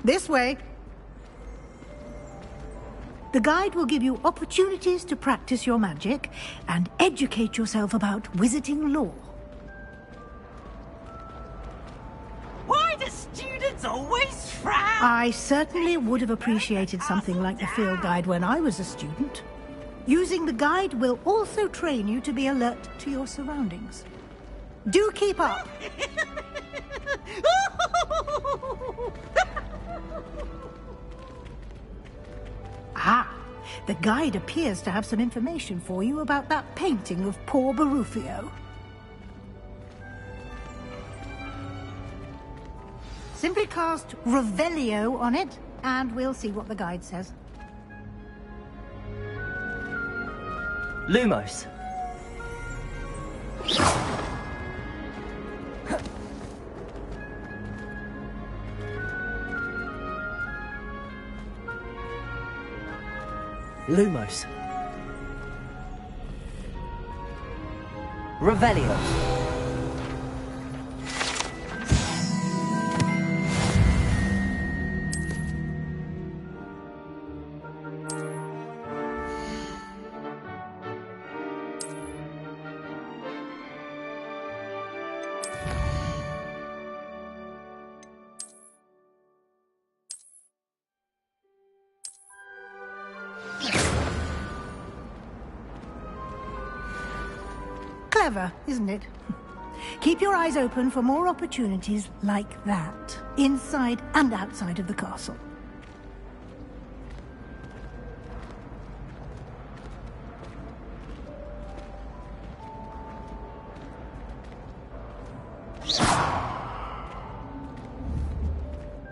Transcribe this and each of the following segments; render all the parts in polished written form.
This way. The guide will give you opportunities to practice your magic and educate yourself about wizarding lore. Why do students always frown? I certainly would have appreciated something like the field guide when I was a student. Using the guide will also train you to be alert to your surroundings. Do keep up! Ah, the guide appears to have some information for you about that painting of poor Barufio. Simply cast Revelio on it, and we'll see what the guide says. Lumos. Lumos. Revelio. Clever, isn't it? Keep your eyes open for more opportunities like that, inside and outside of the castle.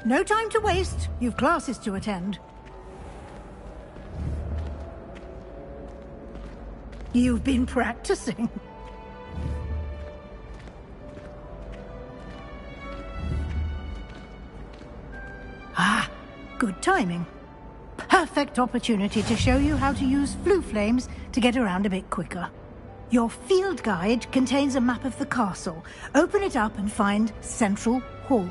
No time to waste. You've classes to attend. You've been practicing. Ah, good timing. Perfect opportunity to show you how to use flue flames to get around a bit quicker. Your field guide contains a map of the castle. Open it up and find Central Hall.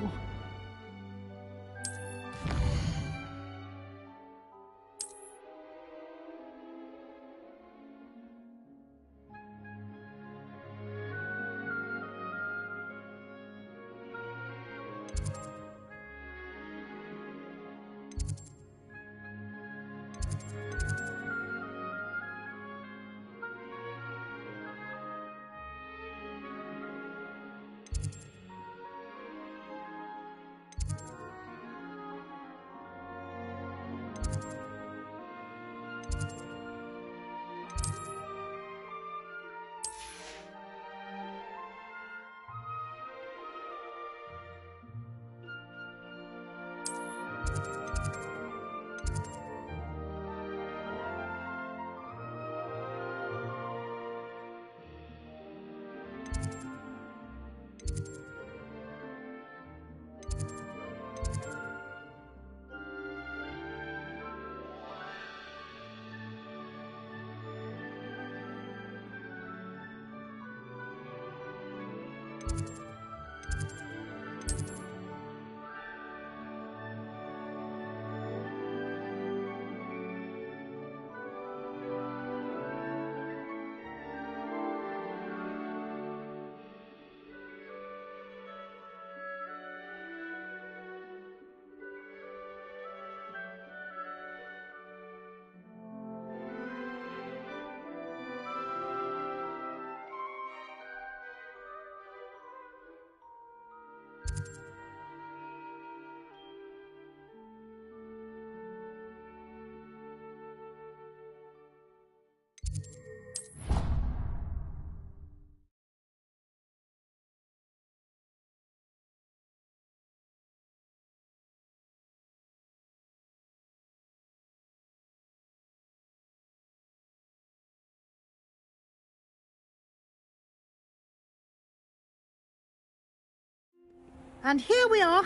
And here we are.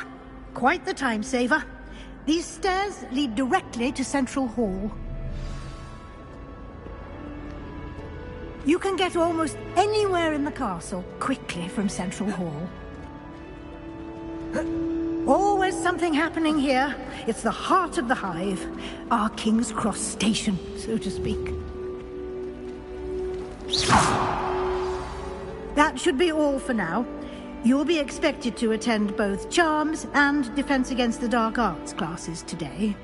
Quite the time saver. These stairs lead directly to Central Hall. You can get almost anywhere in the castle quickly from Central Hall. Always something happening here. It's the heart of the hive. Our King's Cross station, so to speak. That should be all for now. You'll be expected to attend both Charms and Defense Against the Dark Arts classes today.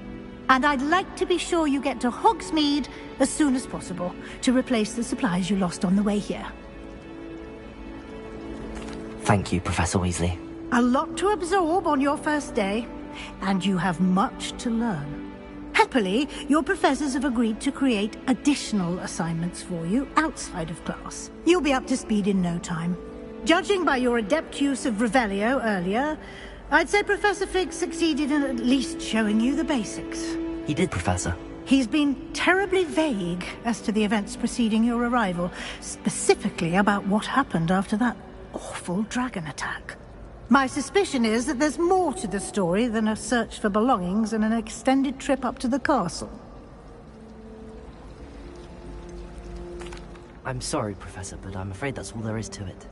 And I'd like to be sure you get to Hogsmeade as soon as possible to replace the supplies you lost on the way here. Thank you, Professor Weasley. A lot to absorb on your first day, and you have much to learn. Happily, your professors have agreed to create additional assignments for you outside of class. You'll be up to speed in no time. Judging by your adept use of Revelio earlier, I'd say Professor Fig succeeded in at least showing you the basics. He did, Professor. He's been terribly vague as to the events preceding your arrival, specifically about what happened after that awful dragon attack. My suspicion is that there's more to the story than a search for belongings and an extended trip up to the castle. I'm sorry, Professor, but I'm afraid that's all there is to it.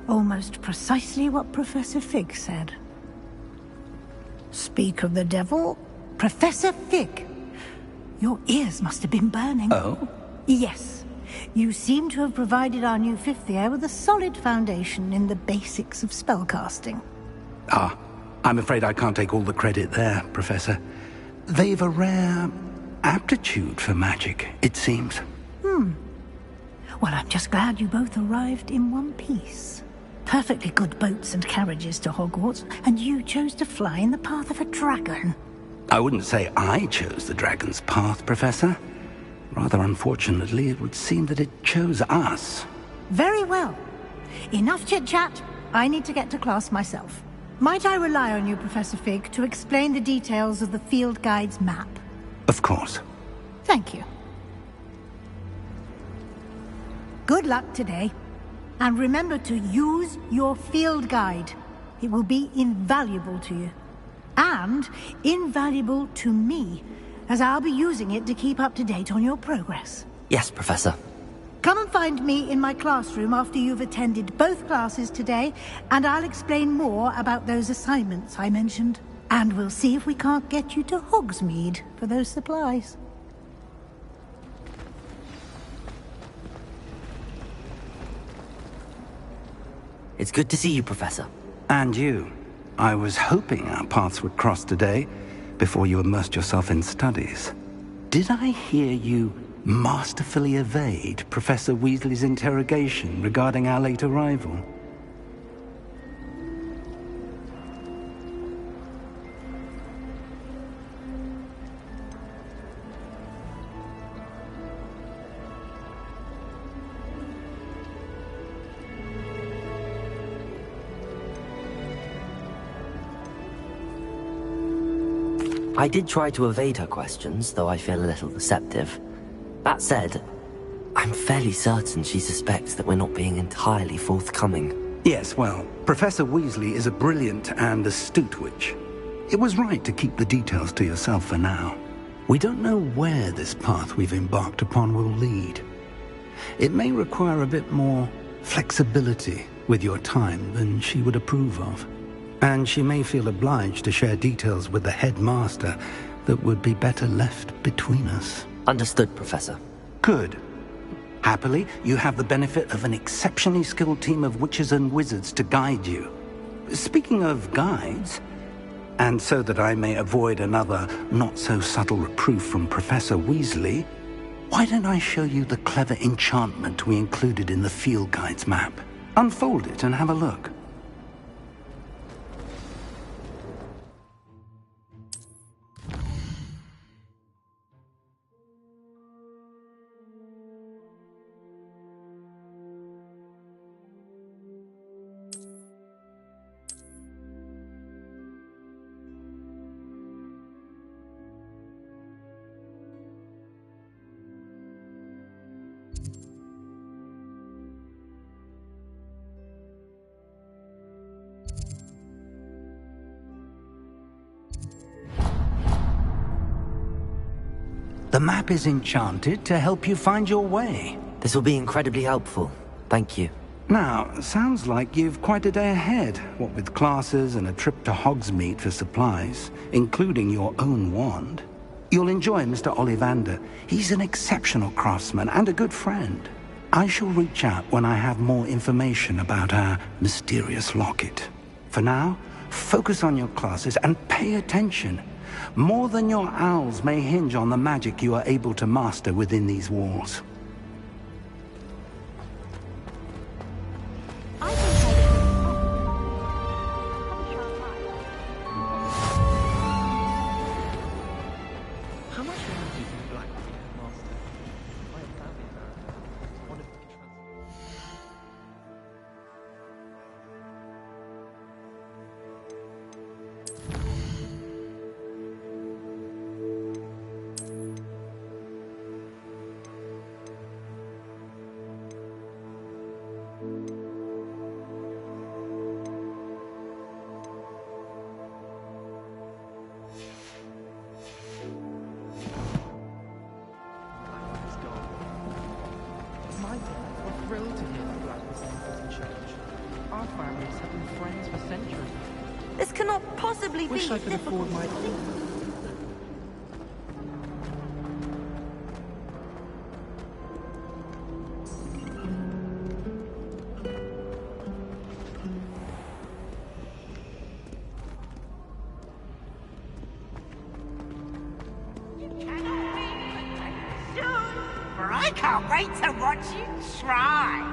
Almost precisely what Professor Fig said. Speak of the devil, Professor Fig. Your ears must have been burning. Oh? Yes. You seem to have provided our new fifth year with a solid foundation in the basics of spellcasting. Ah, I'm afraid I can't take all the credit there, Professor. They've a rare aptitude for magic, it seems. Well, I'm just glad you both arrived in one piece. Perfectly good boats and carriages to Hogwarts, and you chose to fly in the path of a dragon. I wouldn't say I chose the dragon's path, Professor. Rather unfortunately, it would seem that it chose us. Very well. Enough chit-chat. I need to get to class myself. Might I rely on you, Professor Fig, to explain the details of the field guide's map? Of course. Thank you. Good luck today. And remember to use your field guide. It will be invaluable to you. And invaluable to me, as I'll be using it to keep up to date on your progress. Yes, Professor. Come and find me in my classroom after you've attended both classes today, and I'll explain more about those assignments I mentioned. And we'll see if we can't get you to Hogsmeade for those supplies. It's good to see you, Professor. And you. I was hoping our paths would cross today, before you immersed yourself in studies. Did I hear you masterfully evade Professor Weasley's interrogation regarding our late arrival? I did try to evade her questions, though I feel a little deceptive. That said, I'm fairly certain she suspects that we're not being entirely forthcoming. Yes, well, Professor Weasley is a brilliant and astute witch. It was right to keep the details to yourself for now. We don't know where this path we've embarked upon will lead. It may require a bit more flexibility with your time than she would approve of. And she may feel obliged to share details with the headmaster that would be better left between us. Understood, Professor. Good. Happily, you have the benefit of an exceptionally skilled team of witches and wizards to guide you. Speaking of guides, and so that I may avoid another not-so-subtle reproof from Professor Weasley, why don't I show you the clever enchantment we included in the field guide's map? Unfold it and have a look. The map is enchanted to help you find your way. This will be incredibly helpful. Thank you. Now, sounds like you've quite a day ahead, what with classes and a trip to Hogsmeade for supplies, including your own wand. You'll enjoy Mr. Ollivander. He's an exceptional craftsman and a good friend. I shall reach out when I have more information about our mysterious locket. For now, focus on your classes and pay attention. More than your owls may hinge on the magic you are able to master within these walls. This cannot possibly be. Wish I could afford my... I can't wait to watch you try.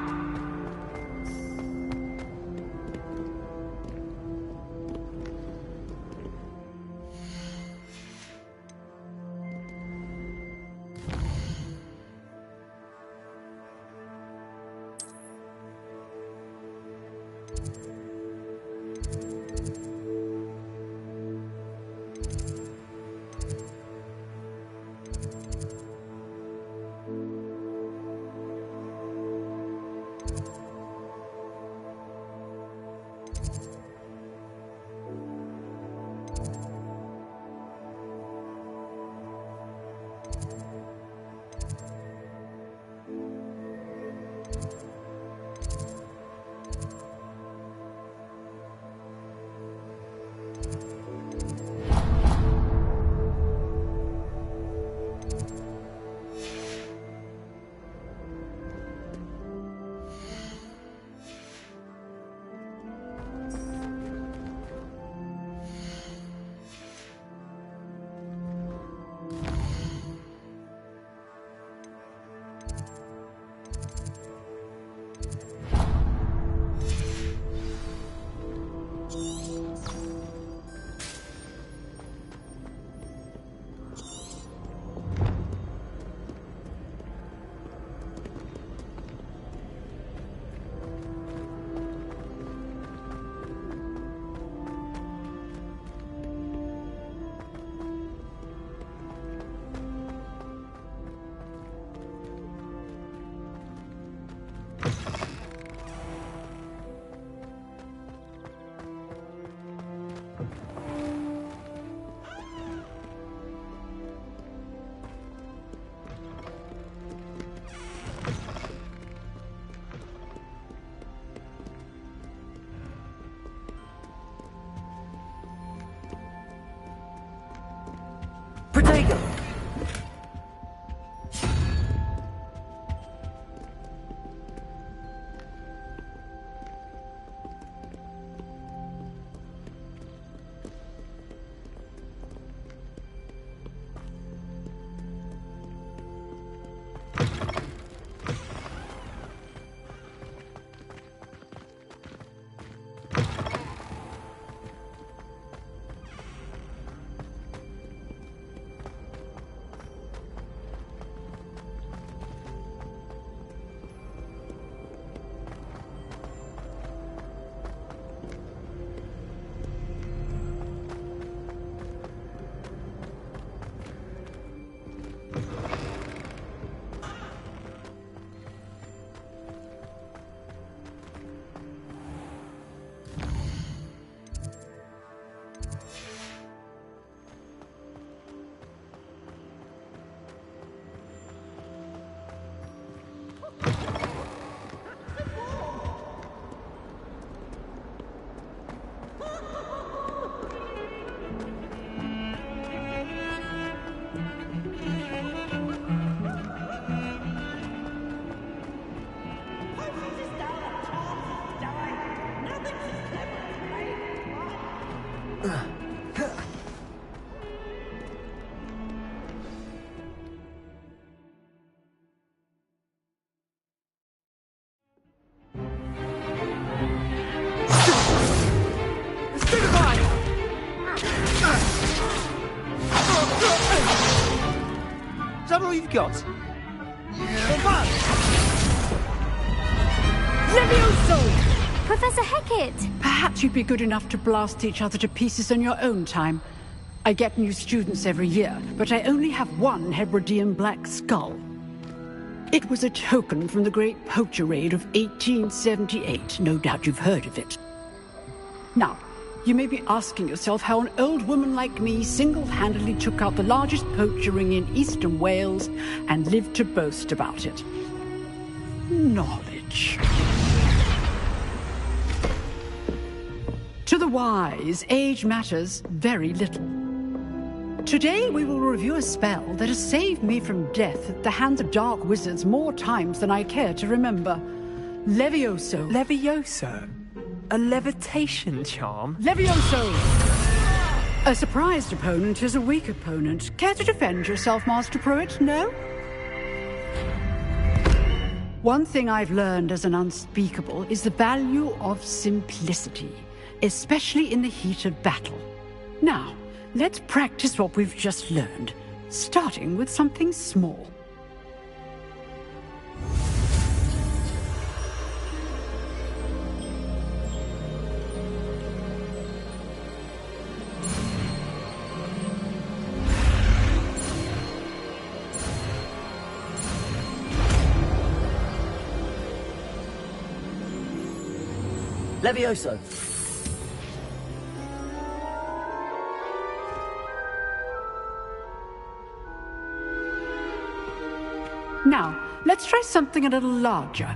that all you've got? Levioso! Professor Hecat! Perhaps you'd be good enough to blast each other to pieces on your own time. I get new students every year, but I only have one Hebridean black skull. It was a token from the Great Poacher Raid of 1878. No doubt you've heard of it. Now, you may be asking yourself how an old woman like me single-handedly took out the largest poacher ring in eastern Wales and lived to boast about it. Knowledge. To the wise, age matters very little. Today we will review a spell that has saved me from death at the hands of dark wizards more times than I care to remember. Levioso. Levioso? A levitation charm? Levioso! A surprised opponent is a weak opponent. Care to defend yourself, Master Pruitt? No? One thing I've learned as an unspeakable is the value of simplicity, especially in the heat of battle. Now, let's practice what we've just learned, starting with something small. Levioso! Now, let's try something a little larger.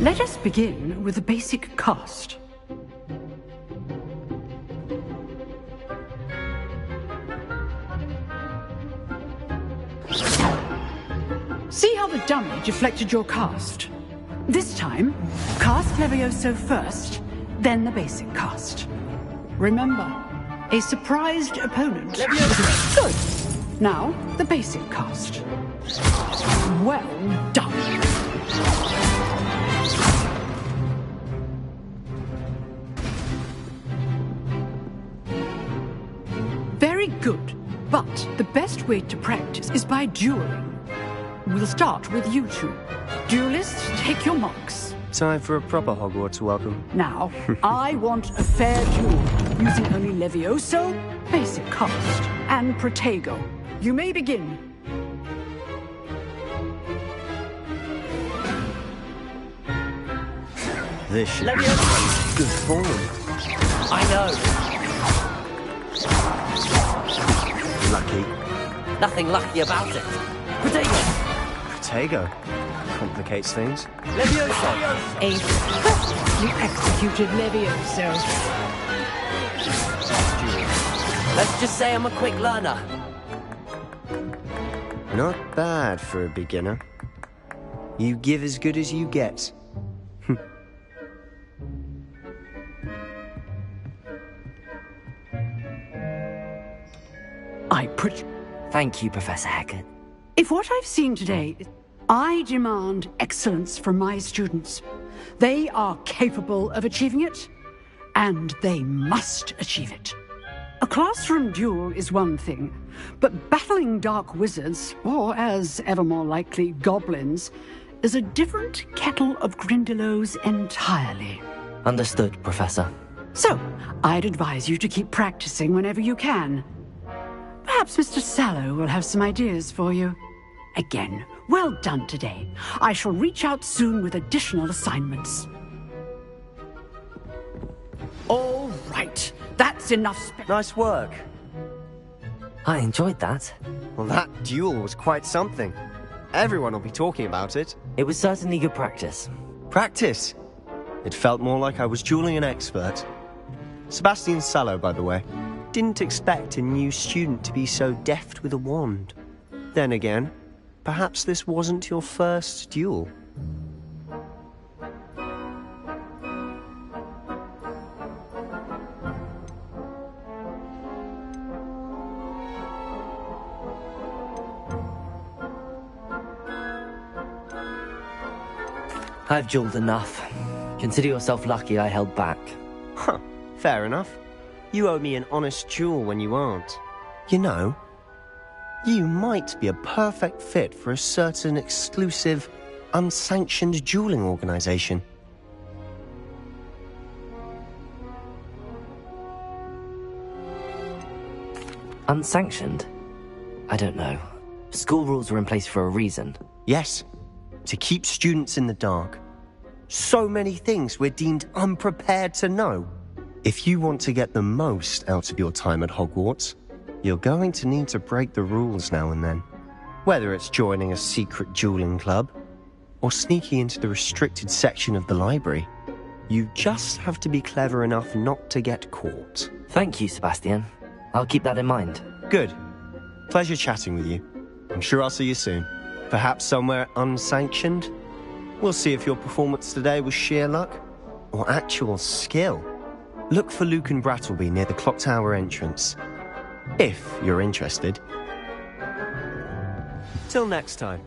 Let us begin with the basic cast. See how the dummy deflected your cast? This time, cast Levioso first, then the basic cast. Remember, a surprised opponent. Levioso! Good. Now, the basic cast. Well done. Very good. But the best way to practice is by dueling. We'll start with you two. Duelists, take your marks. Time for a proper Hogwarts welcome. Now, I want a fair duel, using only Levioso, basic cast, and Protego. You may begin. This should be Levioso! good form. I know! Lucky. Nothing lucky about it. Protego! Protego. Complicates things. Levioso! You executed Levioso. Let's just say I'm a quick learner. Not bad for a beginner. You give as good as you get. Thank you, Professor Hecat. If what I've seen today, I demand excellence from my students. They are capable of achieving it, and they must achieve it. A classroom duel is one thing, but battling dark wizards, or as ever more likely, goblins, is a different kettle of Grindylows entirely. Understood, Professor. So, I'd advise you to keep practicing whenever you can. Perhaps Mr. Sallow will have some ideas for you. Again, well done today. I shall reach out soon with additional assignments. All right, that's enough. Nice work. I enjoyed that. Well, that duel was quite something. Everyone will be talking about it. It was certainly good practice. Practice? It felt more like I was dueling an expert. Sebastian Sallow, by the way. Didn't expect a new student to be so deft with a wand. Then again, perhaps this wasn't your first duel. I've jeweled enough. Consider yourself lucky I held back. Huh, fair enough. You owe me an honest jewel when you aren't. You know, you might be a perfect fit for a certain exclusive, unsanctioned dueling organization. Unsanctioned? I don't know. School rules were in place for a reason. Yes, to keep students in the dark. So many things we're deemed unprepared to know. If you want to get the most out of your time at Hogwarts, you're going to need to break the rules now and then. Whether it's joining a secret dueling club, or sneaking into the restricted section of the library, you just have to be clever enough not to get caught. Thank you, Sebastian. I'll keep that in mind. Good. Pleasure chatting with you. I'm sure I'll see you soon. Perhaps somewhere unsanctioned? We'll see if your performance today was sheer luck or actual skill. Look for Luke and Brattleby near the clock tower entrance, if you're interested. Till next time.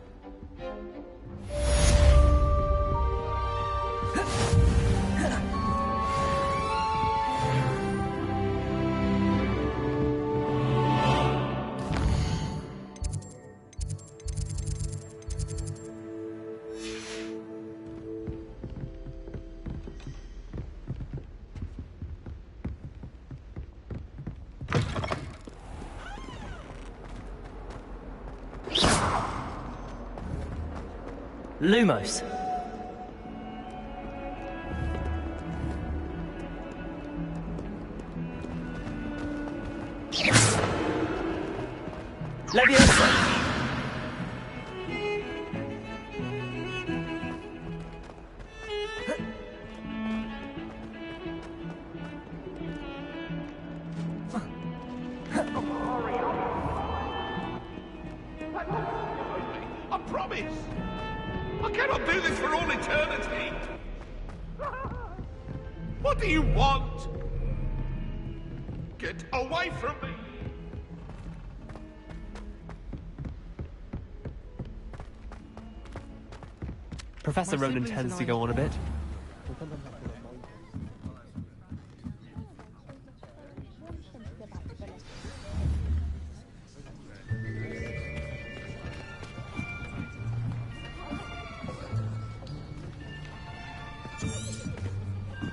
Lumos. Leviosa. I promise! I cannot do this for all eternity! What do you want? Get away from me! Professor Ronan tends to go on a bit.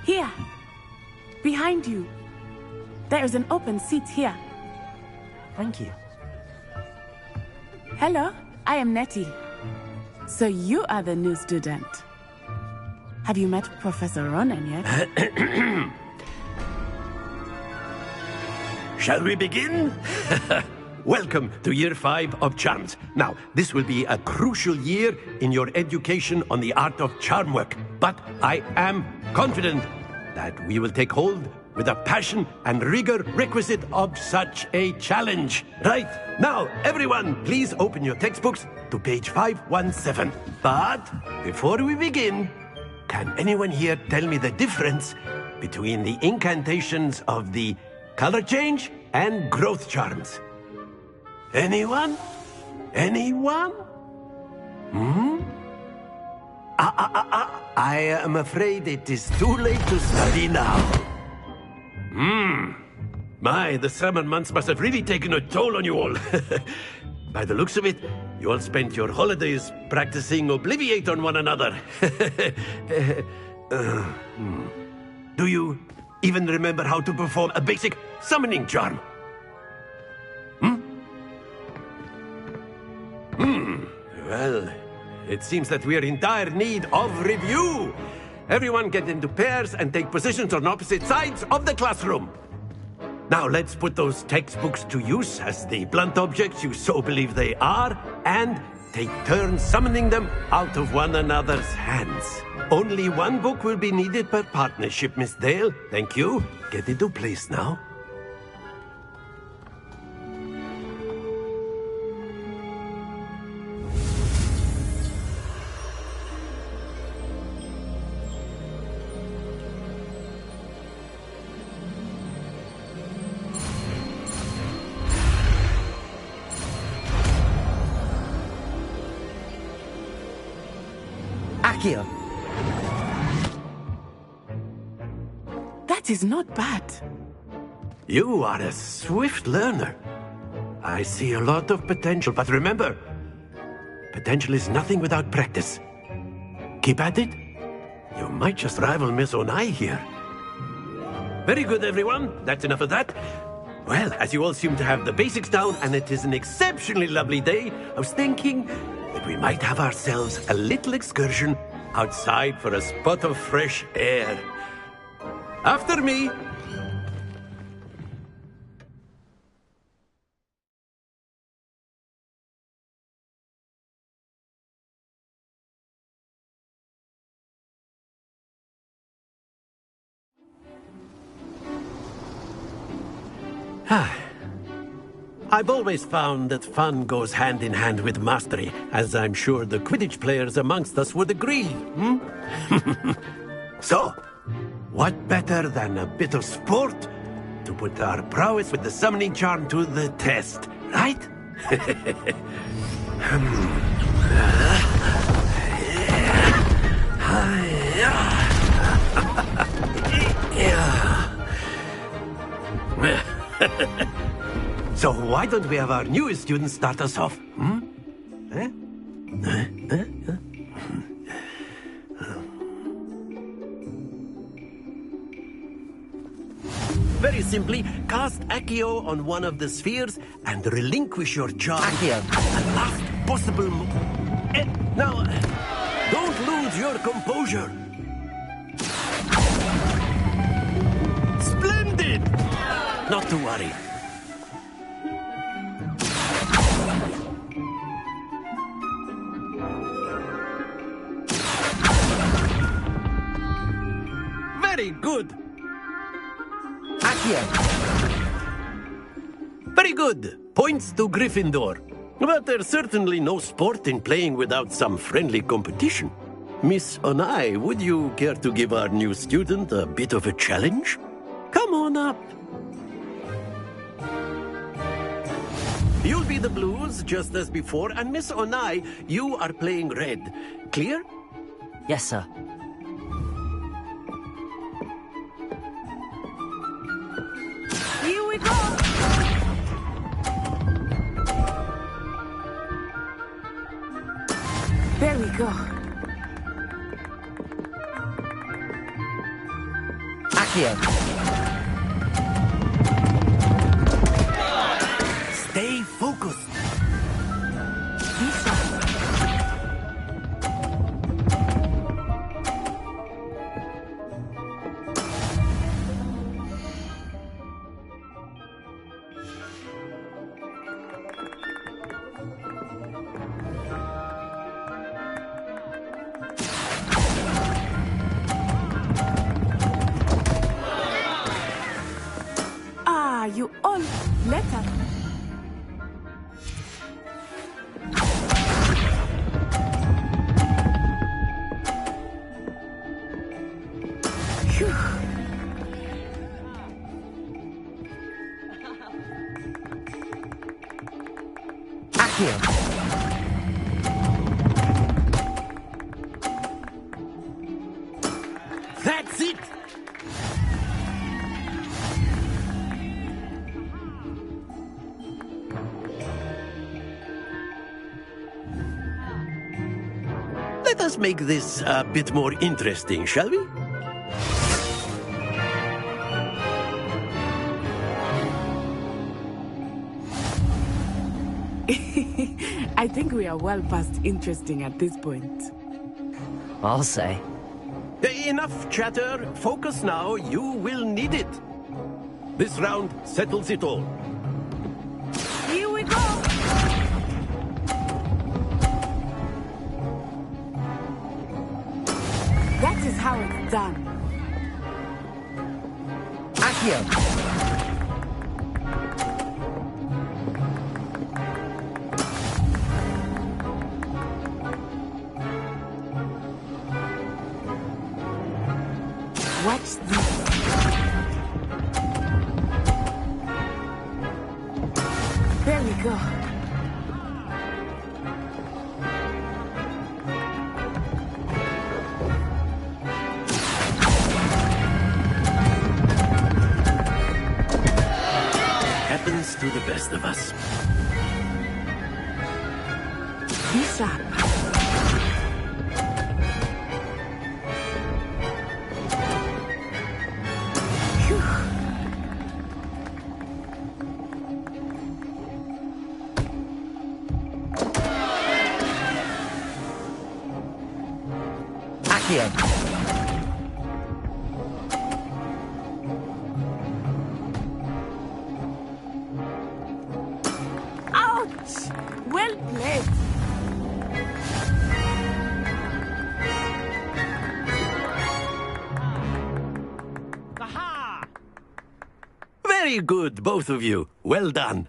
Here! Behind you! There is an open seat here. Thank you. Hello, I am Nettie. So you are the new student. Have you met Professor Ronan yet? Shall we begin? Welcome to Year 5 of Charms. Now, this will be a crucial year in your education on the art of charm work. But I am confident that we will take hold with the passion and rigor requisite of such a challenge. Right, now, everyone, please open your textbooks to page 517. But before we begin, can anyone here tell me the difference between the incantations of the color change and growth charms? Anyone? Anyone? I am afraid it is too late to study now. My, the summer months must have really taken a toll on you all. By the looks of it, you all spent your holidays practicing Obliviate on one another. Do you even remember how to perform a basic summoning charm? Well, it seems that we are in dire need of review. Everyone get into pairs and take positions on opposite sides of the classroom. Now let's put those textbooks to use as the blunt objects you so believe they are, and take turns summoning them out of one another's hands. Only one book will be needed per partnership, Miss Dale. Thank you. Get into place now. Accio. That is not bad. You are a swift learner. I see a lot of potential, but remember, potential is nothing without practice. Keep at it. You might just rival Miss Onai here. Very good, everyone. That's enough of that. Well, as you all seem to have the basics down, and it is an exceptionally lovely day, I was thinking that we might have ourselves a little excursion outside for a spot of fresh air. After me. I've always found that fun goes hand in hand with mastery, as I'm sure the Quidditch players amongst us would agree. So, what better than a bit of sport to put our prowess with the summoning charm to the test, right? So why don't we have our newest student start us off? Very simply, cast Accio on one of the spheres and relinquish your charm. Accio. At the last possible Now, don't lose your composure. Splendid! Not to worry. Very good. Accio. Very good. Points to Gryffindor. But there's certainly no sport in playing without some friendly competition. Miss Onai, would you care to give our new student a bit of a challenge? Come on up. You'll be the blues, just as before, and Miss Onai, you are playing red. Clear? Yes, sir. Here we go! There we go. Accio. Stay focused. You all letter. Phew. Accio. That's it! Let us make this a bit more interesting, shall we? I think we are well past interesting at this point. I'll say. Enough chatter. Focus now. You will need it. This round settles it all. Here we go! That is how it's done. Accio. Watch this. There we go. rest of us. Be sharp. Accio. Ouch! Well played. Aha! Very good, both of you. Well done.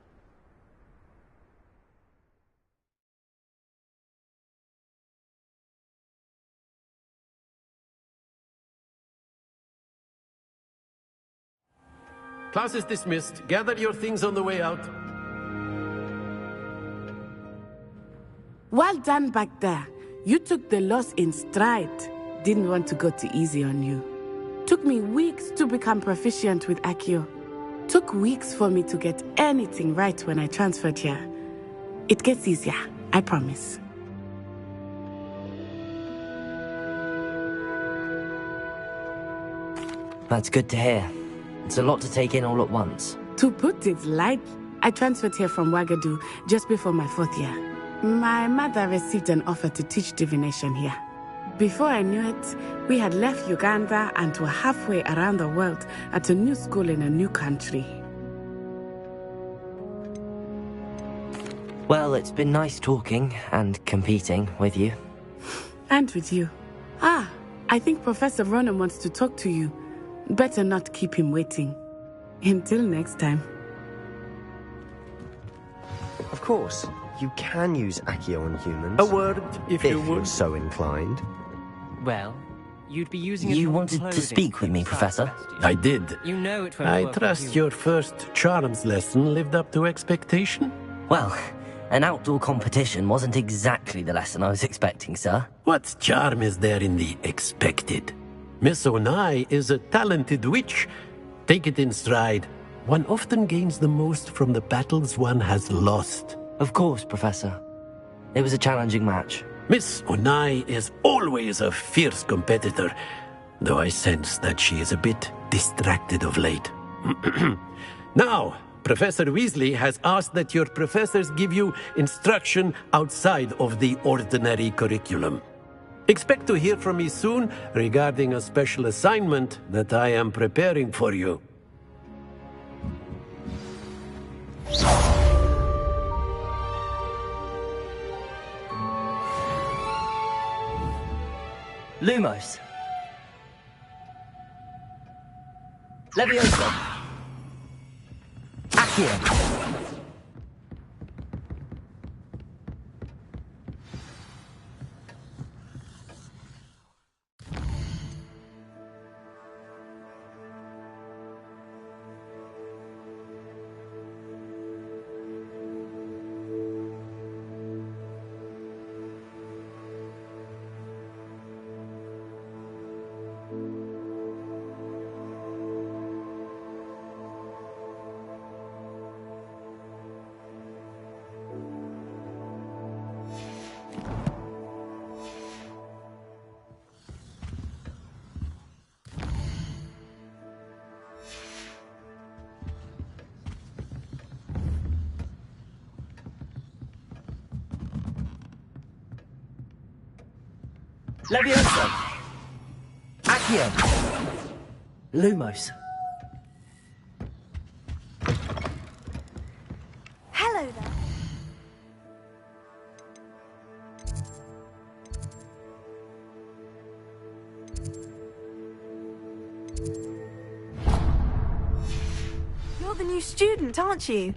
Class is dismissed. Gather your things on the way out. Well done back there. You took the loss in stride. Didn't want to go too easy on you. Took me weeks to become proficient with Accio. Took weeks for me to get anything right when I transferred here. It gets easier, I promise. That's good to hear. It's a lot to take in all at once. To put it light, I transferred here from Wagadu just before my 4th year. My mother received an offer to teach divination here. Before I knew it, we had left Uganda and were halfway around the world at a new school in a new country. Well, it's been nice talking and competing with you. And with you. Ah, I think Professor Ronan wants to talk to you. Better not keep him waiting. Until next time. Of course, you can use Accio on humans. A word, if you you're would. so inclined. Well, you'd be using it You on wanted to clothing speak with me, besides Professor? Sebastian. I did. You know it won't I work with trust humans. your first charms lesson lived up to expectation. Well, an outdoor competition wasn't exactly the lesson I was expecting, sir. What charm is there in the expected? Miss Onai is a talented witch. Take it in stride. One often gains the most from the battles one has lost. Of course, Professor. It was a challenging match. Miss Onai is always a fierce competitor, though I sense that she is a bit distracted of late. Now, Professor Weasley has asked that your professors give you instruction outside of the ordinary curriculum. Expect to hear from me soon regarding a special assignment that I am preparing for you. Lumos. Leviosa. Accio. Leviosa. Accio. Lumos. Hello there. You're the new student, aren't you?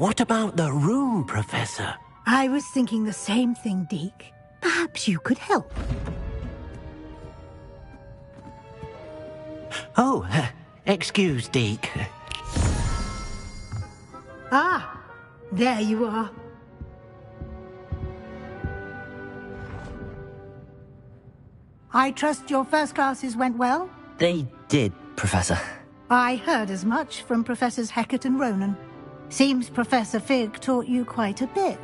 What about the room, Professor? I was thinking the same thing, Deke. Perhaps you could help. Oh, excuse, Deke. Ah, there you are. I trust your first classes went well? They did, Professor. I heard as much from Professors Hecat and Ronan. Seems Professor Fig taught you quite a bit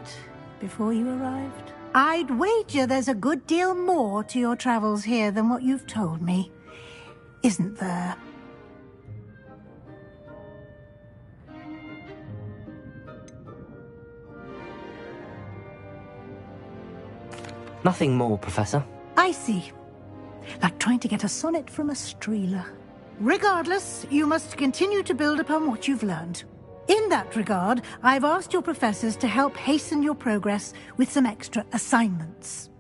before you arrived. I'd wager there's a good deal more to your travels here than what you've told me. Isn't there? Nothing more, Professor. I see. Like trying to get a sonnet from a streeler. Regardless, you must continue to build upon what you've learned. In that regard, I've asked your professors to help hasten your progress with some extra assignments.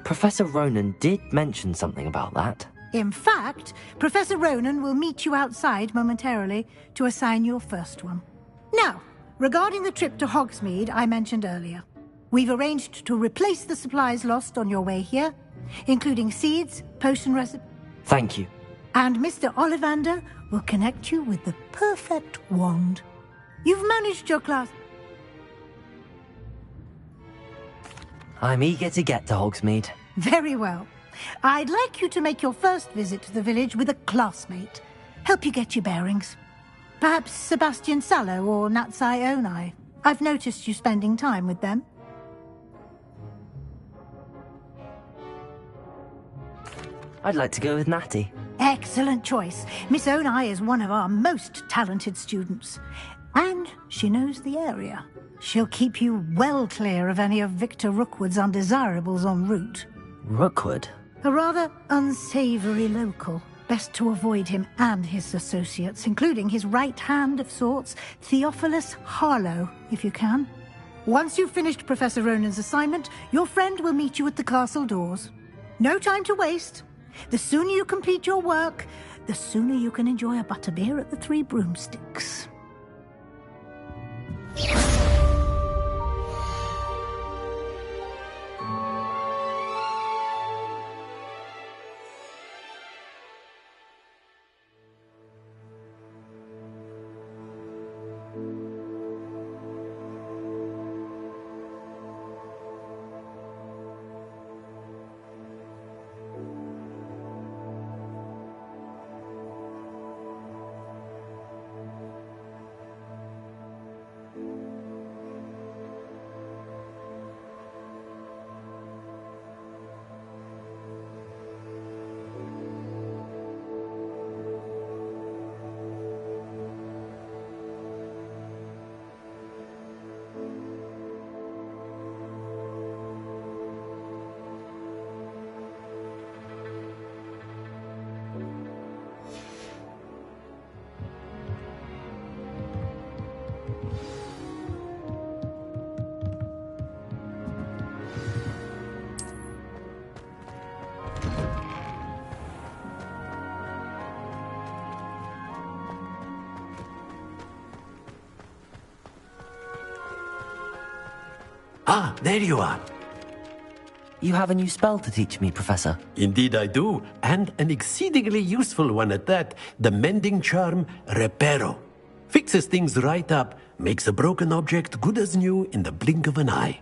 Professor Ronan did mention something about that. In fact, Professor Ronan will meet you outside momentarily to assign your first one. Now, regarding the trip to Hogsmeade I mentioned earlier, we've arranged to replace the supplies lost on your way here, including seeds, potion recipes. Thank you. And Mr. Ollivander will connect you with the perfect wand. You've managed your class. I'm eager to get to Hogsmeade. Very well. I'd like you to make your first visit to the village with a classmate. Help you get your bearings. Perhaps Sebastian Sallow or Natsai Onai. I've noticed you spending time with them. I'd like to go with Natty. Excellent choice. Miss Onai is one of our most talented students. And she knows the area. She'll keep you well clear of any of Victor Rookwood's undesirables en route. Rookwood? A rather unsavory local. Best to avoid him and his associates, including his right hand of sorts, Theophilus Harlow, if you can. Once you've finished Professor Ronan's assignment, your friend will meet you at the castle doors. No time to waste. The sooner you complete your work, the sooner you can enjoy a butterbeer at the Three Broomsticks. Ah, there you are. You have a new spell to teach me, Professor. Indeed I do, and an exceedingly useful one at that. The mending charm, Reparo. Fixes things right up, makes a broken object good as new in the blink of an eye.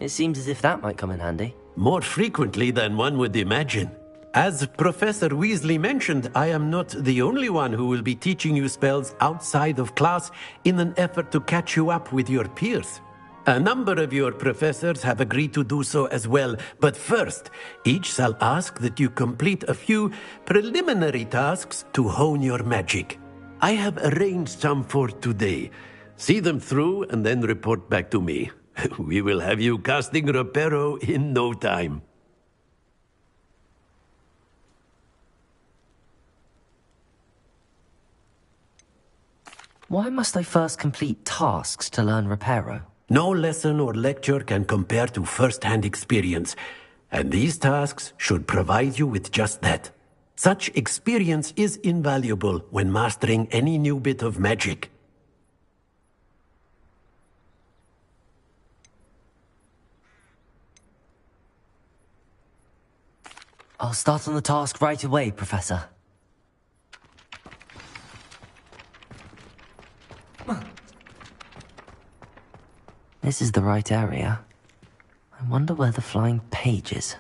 It seems as if that might come in handy. More frequently than one would imagine. As Professor Weasley mentioned, I am not the only one who will be teaching you spells outside of class in an effort to catch you up with your peers. A number of your professors have agreed to do so as well, but first, each shall ask that you complete a few preliminary tasks to hone your magic. I have arranged some for today. See them through and then report back to me. We will have you casting Reparo in no time. Why must I first complete tasks to learn Reparo? No lesson or lecture can compare to first-hand experience. And these tasks should provide you with just that. Such experience is invaluable when mastering any new bit of magic. I'll start on the task right away, Professor. This is the right area. I wonder where the flying page is.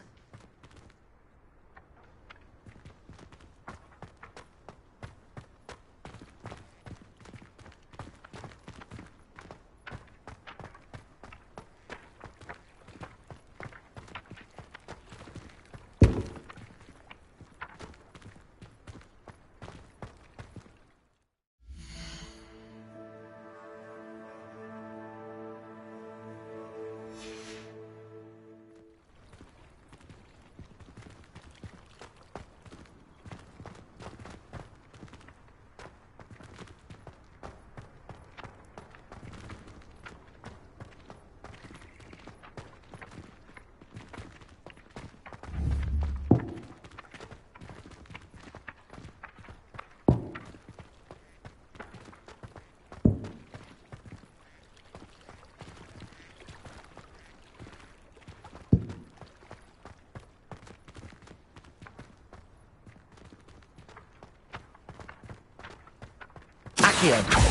Accio.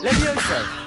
Levioso.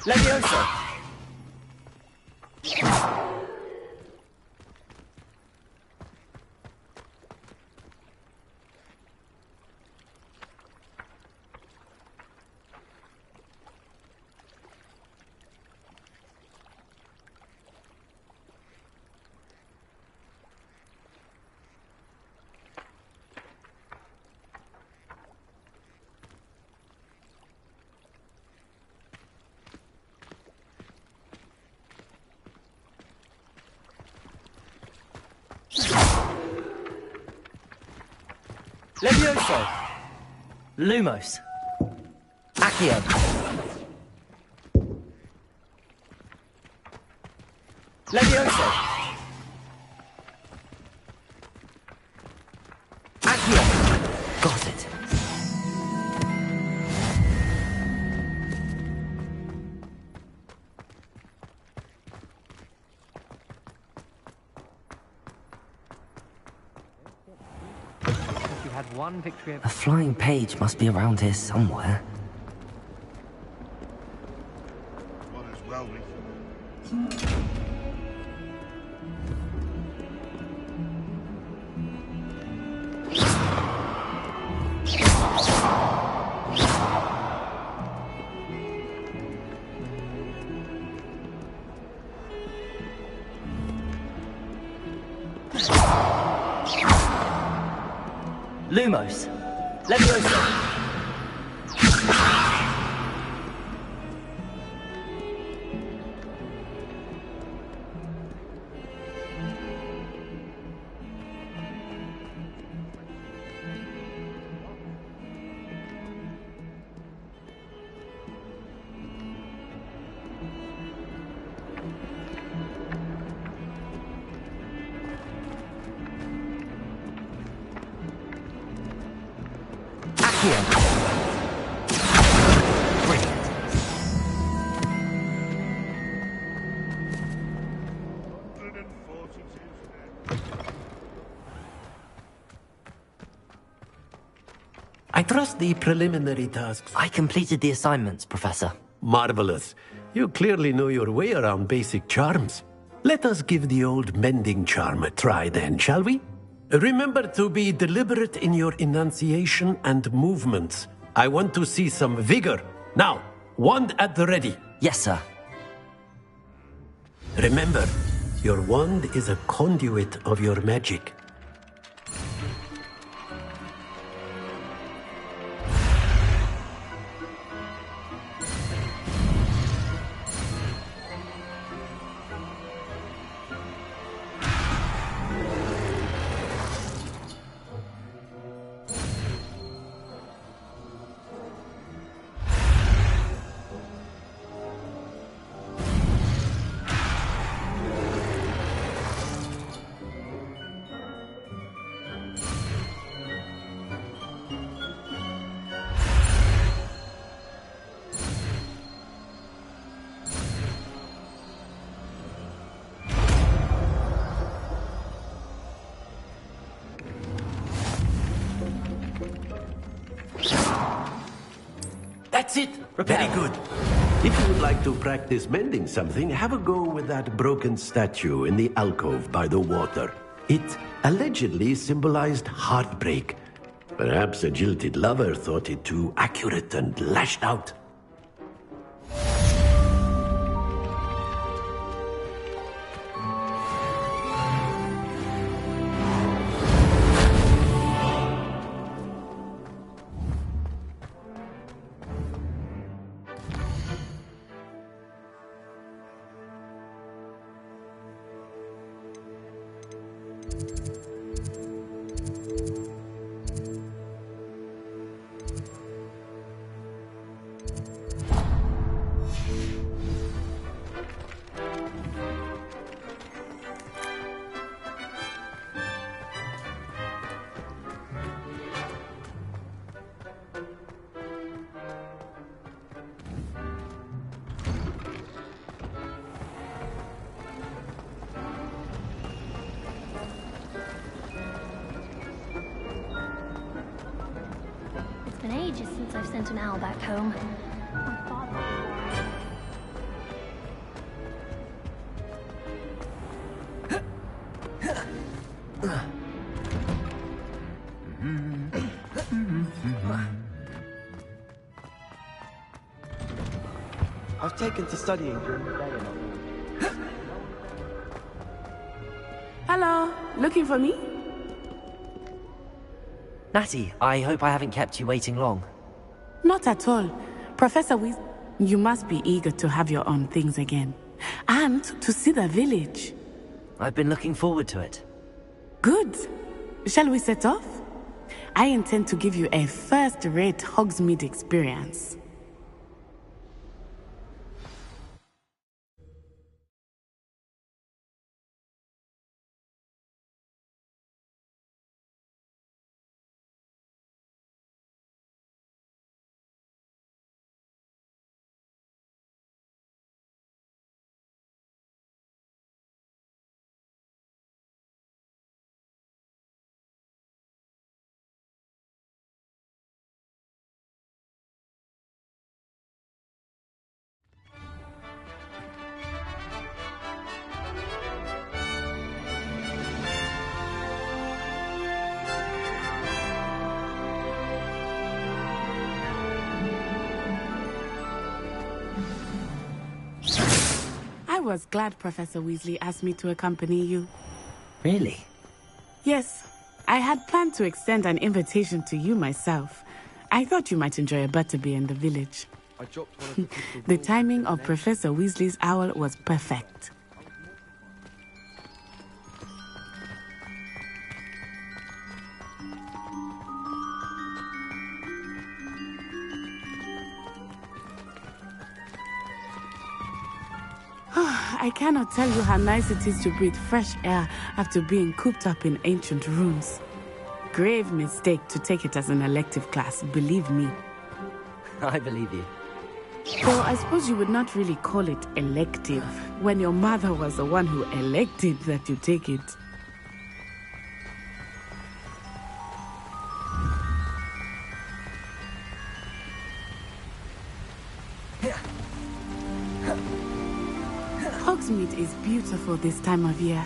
Levioso! Levioso! Lumos. Accio. Levioso! Accio. Got it. You had one victory. A flying page must be around here somewhere. What as well we... Lumos. Levioso. I trust the preliminary tasks. I completed the assignments, Professor. Marvelous. You clearly know your way around basic charms. Let us give the old mending charm a try then, shall we? Remember to be deliberate in your enunciation and movements. I want to see some vigor. Now, wand at the ready. Yes, sir. Remember, your wand is a conduit of your magic. That's it. Very good. If you would like to practice mending something, have a go with that broken statue in the alcove by the water. It allegedly symbolized heartbreak. Perhaps a jilted lover thought it too accurate and lashed out. It's been ages since I've sent an owl back home. My father will be worried. I've taken to studying during the day and all. Hello, looking for me? Natty, I hope I haven't kept you waiting long. Not at all. Professor you must be eager to have your own things again. And to see the village. I've been looking forward to it. Good. Shall we set off? I intend to give you a first-rate Hogsmeade experience. I was glad Professor Weasley asked me to accompany you. Really? Yes. I had planned to extend an invitation to you myself. I thought you might enjoy a butterbeer in the village. I dropped one of the crystal The balls. timing of Professor Weasley's owl was perfect. I cannot tell you how nice it is to breathe fresh air after being cooped up in ancient rooms. Grave mistake to take it as an elective class, believe me. I believe you. Though I suppose you would not really call it elective when your mother was the one who elected that you take it. Hogsmeade is beautiful this time of year.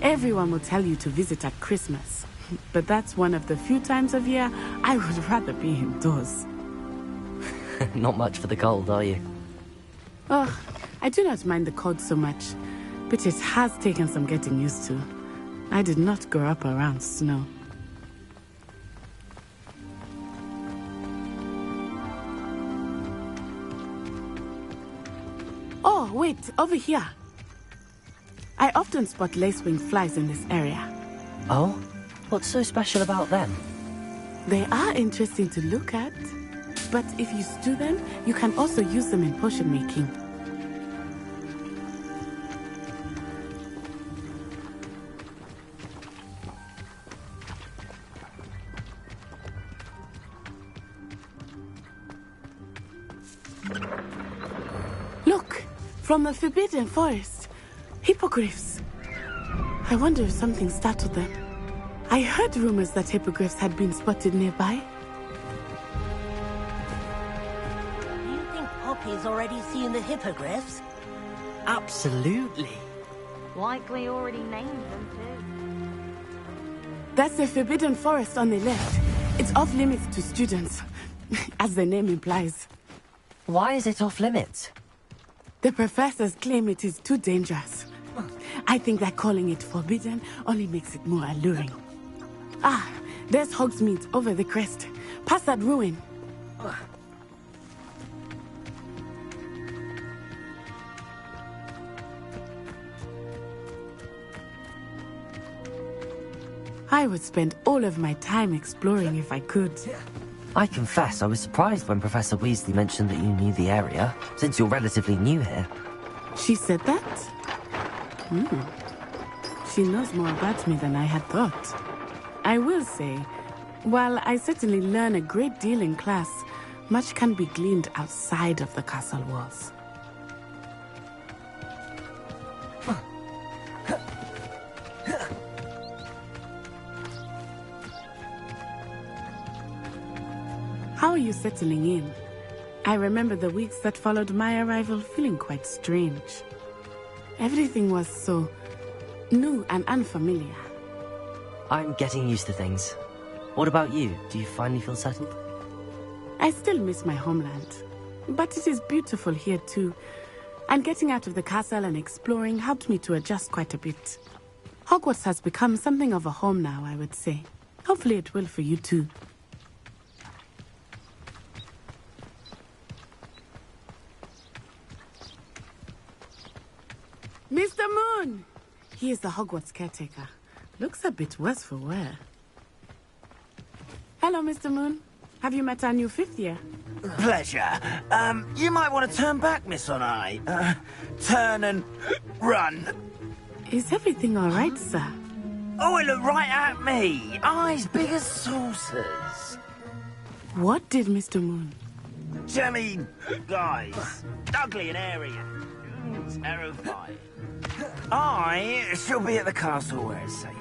Everyone will tell you to visit at Christmas. But that's one of the few times of year I would rather be indoors. Not much for the cold, are you? Oh, I do not mind the cold so much, but it has taken some getting used to. I did not grow up around snow. Oh, wait, over here. I often spot lacewing flies in this area. Oh? What's so special about them? They are interesting to look at, but if you stew them, you can also use them in potion making. Look, from the Forbidden Forest, hippogriffs. I wonder if something startled them. I heard rumors that hippogriffs had been spotted nearby. Do you think Poppy's already seen the hippogriffs? Absolutely. Likely already named them too. That's the Forbidden Forest on the left. It's off limits to students, as the name implies. Why is it off limits? The professors claim it is too dangerous. I think that calling it forbidden only makes it more alluring. Ah, there's Hogsmeade over the crest. Past that ruin. I would spend all of my time exploring if I could. I confess I was surprised when Professor Weasley mentioned that you knew the area, since you're relatively new here. She said that? She knows more about me than I had thought. I will say, while I certainly learn a great deal in class, much can be gleaned outside of the castle walls. How are you settling in? I remember the weeks that followed my arrival feeling quite strange. Everything was so new and unfamiliar. I'm getting used to things. What about you? Do you finally feel settled? I still miss my homeland. but it is beautiful here too. And getting out of the castle and exploring helped me to adjust quite a bit. Hogwarts has become something of a home now, I would say. Hopefully it will for you too. Mr. Moon! He is the Hogwarts caretaker. Looks a bit worse for wear. Hello, Mr. Moon. Have you met our new 5th year? Pleasure. You might want to turn back, Miss Onai. Turn and run. Is everything all right, sir? Oh, it looked right at me. Eyes big as saucers. What did Mr. Moon? I mean, guys, ugly and airy. Terrifying. I shall be at the castle where it's safe.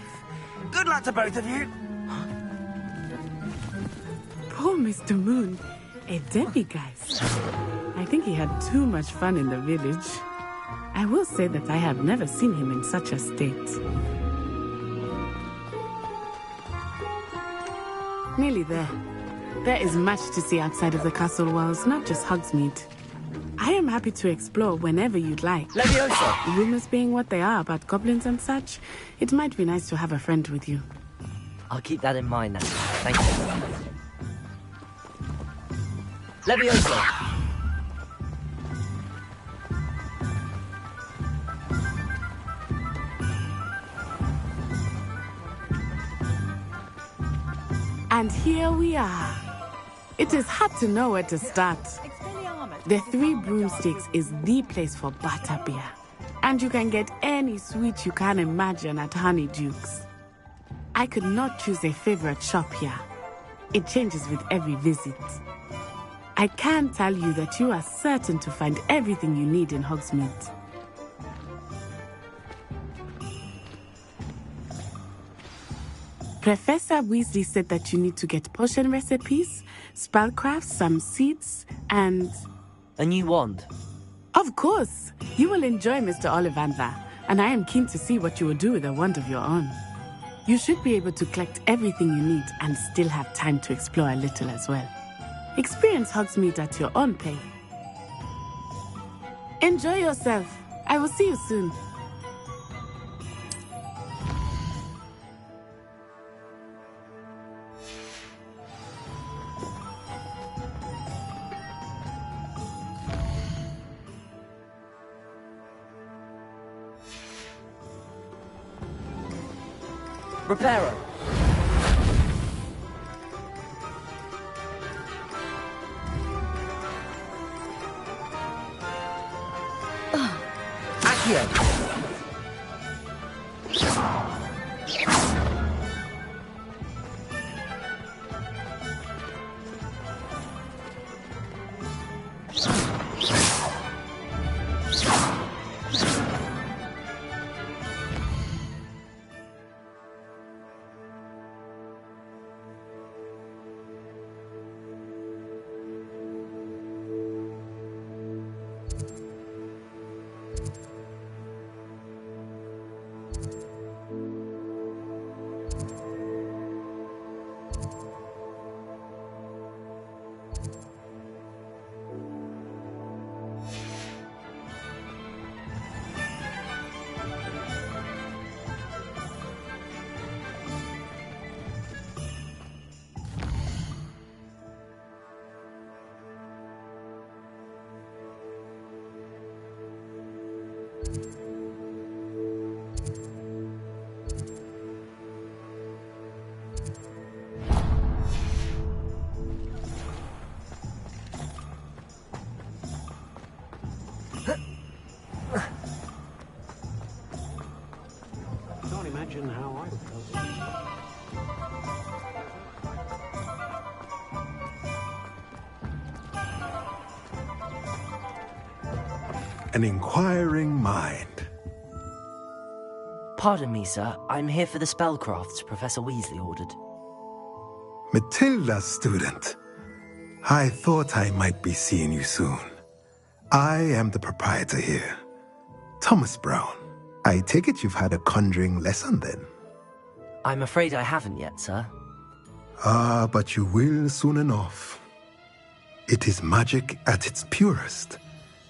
Good luck to both of you. Poor Mr. Moon, a demiguise. I think he had too much fun in the village. I will say that I have never seen him in such a state. Nearly there. There is much to see outside of the castle walls, not just Hogsmeade. I am happy to explore whenever you'd like. Leviosa! Rumors being what they are about goblins and such, it might be nice to have a friend with you. I'll keep that in mind then. Thank you. Leviosa! And here we are. It is hard to know where to start. The Three Broomsticks is the place for butterbeer. And you can get any sweet you can imagine at Honeyduke's. I could not choose a favorite shop here. It changes with every visit. I can tell you that you are certain to find everything you need in Hogsmeade. Professor Weasley said that you need to get potion recipes, spellcrafts, some seeds, and... a new wand? Of course! You will enjoy Mr. Ollivander, and I am keen to see what you will do with a wand of your own. You should be able to collect everything you need and still have time to explore a little as well. Experience Hogsmeade at your own pace. Enjoy yourself. I will see you soon. Reparo! Accio! Can't imagine how I felt. An inquiring mind. Pardon me, sir. I'm here for the spellcrafts Professor Weasley ordered. Matilda, student. I thought I might be seeing you soon. I am the proprietor here, Thomas Brown. I take it you've had a conjuring lesson then? I'm afraid I haven't yet, sir. Ah, but you will soon enough. It is magic at its purest,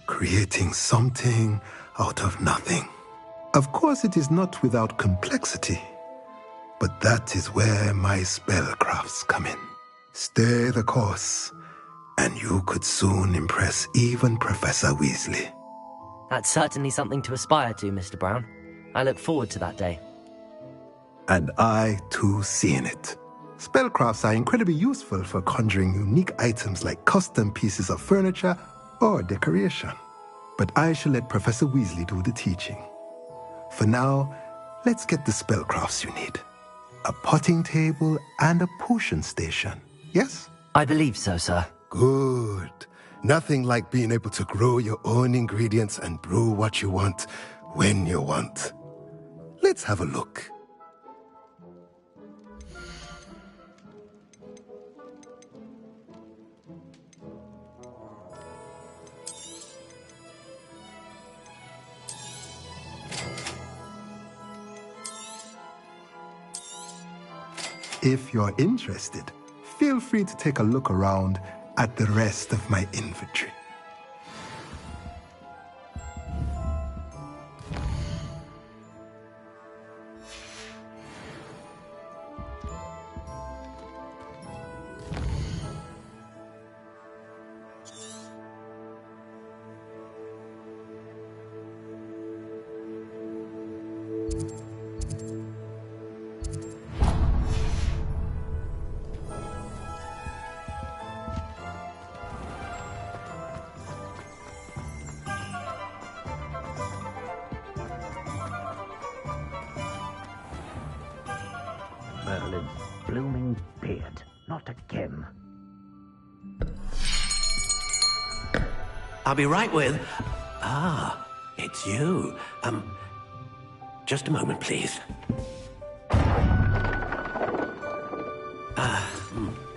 creating something out of nothing. Of course, it is not without complexity, but that is where my spellcrafts come in. Stay the course, and you could soon impress even Professor Weasley. That's certainly something to aspire to, Mr. Brown. I look forward to that day. And I, too, see in it. Spellcrafts are incredibly useful for conjuring unique items like custom pieces of furniture or decoration. But I shall let Professor Weasley do the teaching. For now, let's get the spellcrafts you need. A potting table and a potion station, yes? I believe so, sir. Good. Nothing like being able to grow your own ingredients and brew what you want when you want. Let's have a look. If you're interested, feel free to take a look around at the rest of my inventory. Merlin's blooming beard. Not again. I'll be right with... Ah, it's you. Just a moment, please.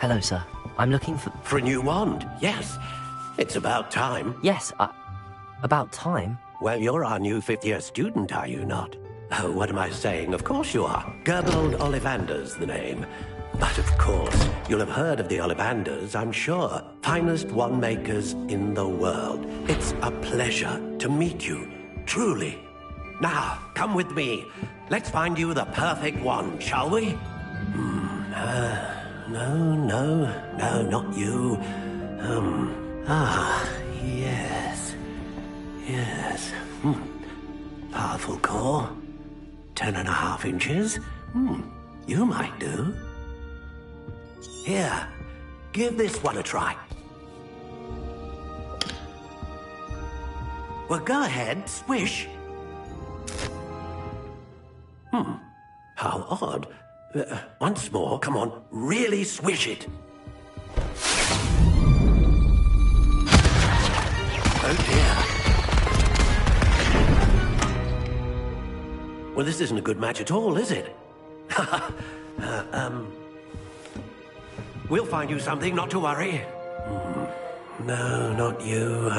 Hello, sir. I'm looking for... For a new wand, yes. It's about time. Yes, about time? Well, you're our new fifth-year student, are you not? Oh, what am I saying? Of course you are. Gerbold Ollivander's the name. But of course, you'll have heard of the Ollivanders, I'm sure. Finest wand makers in the world. It's a pleasure to meet you, truly. Now, come with me. Let's find you the perfect wand, shall we? No, not you. Yes. Powerful core. 10.5 inches. You might do. Here, give this one a try. Well, go ahead, swish. How odd. Once more, come on, really swish it. Oh dear. Well, this isn't a good match at all, is it? We'll find you something, not to worry. No, not you.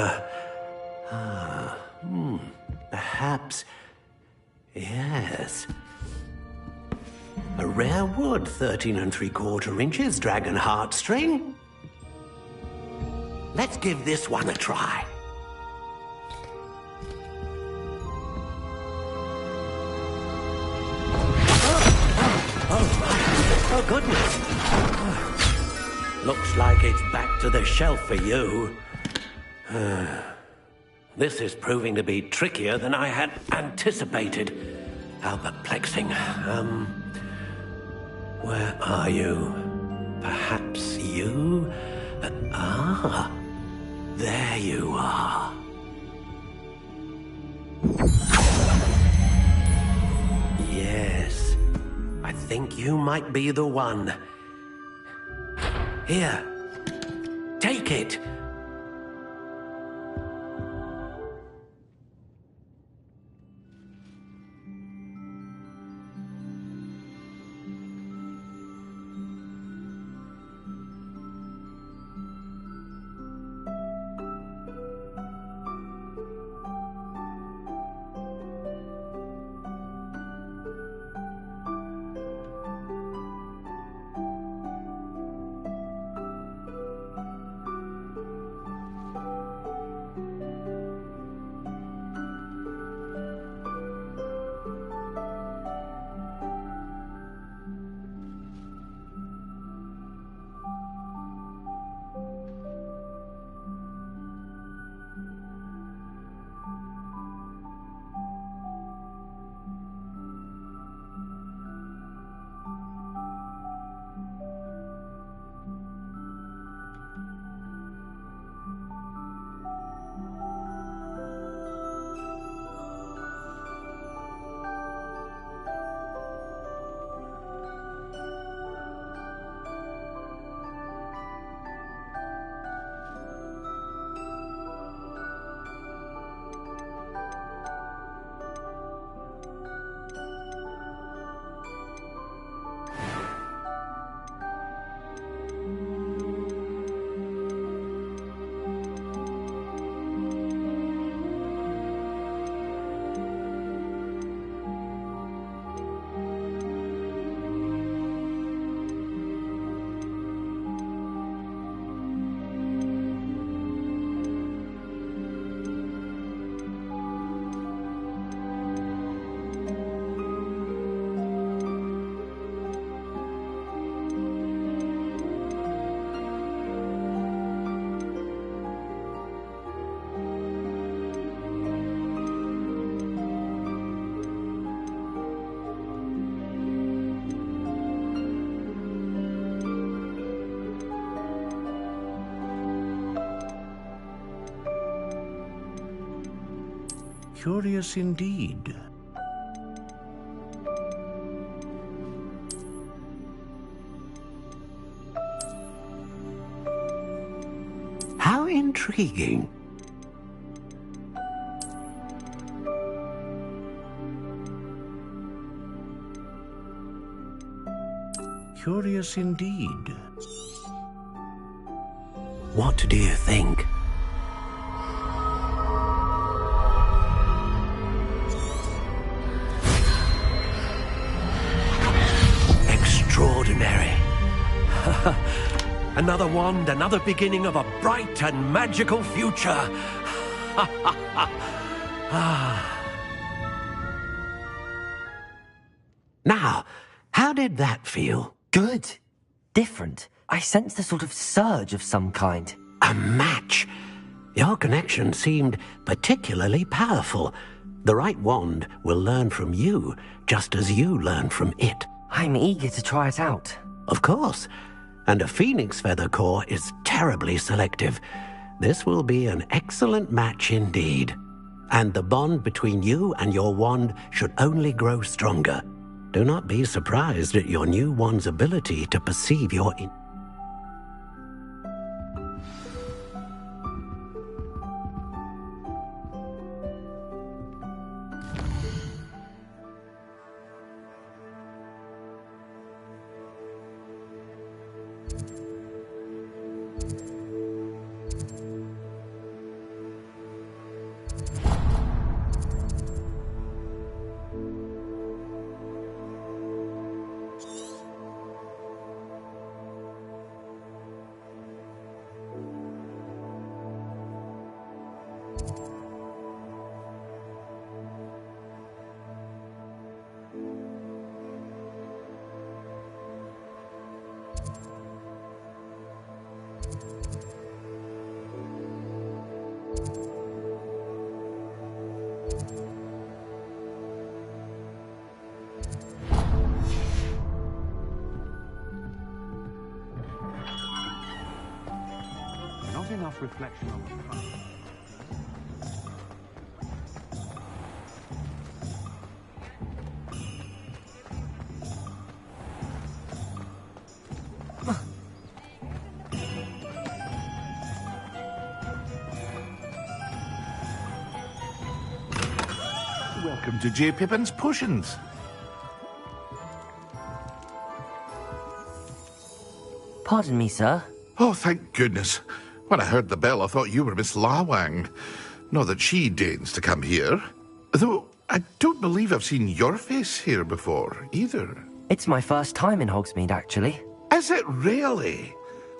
Perhaps... Yes. A rare wood, 13 3/4 inches, dragon heartstring. Let's give this one a try. Oh, goodness. Looks like it's back to the shelf for you. This is proving to be trickier than I had anticipated. How perplexing. Where are you? Perhaps you? There you are. Yes. I think you might be the one. Here. Take it. Curious indeed. How intriguing. Curious indeed. What do you think? Extraordinary. Another wand, another beginning of a bright and magical future. Now, how did that feel? Good. Different. I sensed a sort of surge of some kind. A match. Your connection seemed particularly powerful. The right wand will learn from you, just as you learn from it. I'm eager to try it out. Of course. And a phoenix feather core is terribly selective. This will be an excellent match indeed. And the bond between you and your wand should only grow stronger. Do not be surprised at your new wand's ability to perceive your Not enough reflection on the front. Welcome to J. Pippin's Potions. Pardon me, sir. Oh, thank goodness. When I heard the bell, I thought you were Miss Lawang. Not that she deigns to come here. Though, I don't believe I've seen your face here before, either. It's my first time in Hogsmeade, actually. Is it really?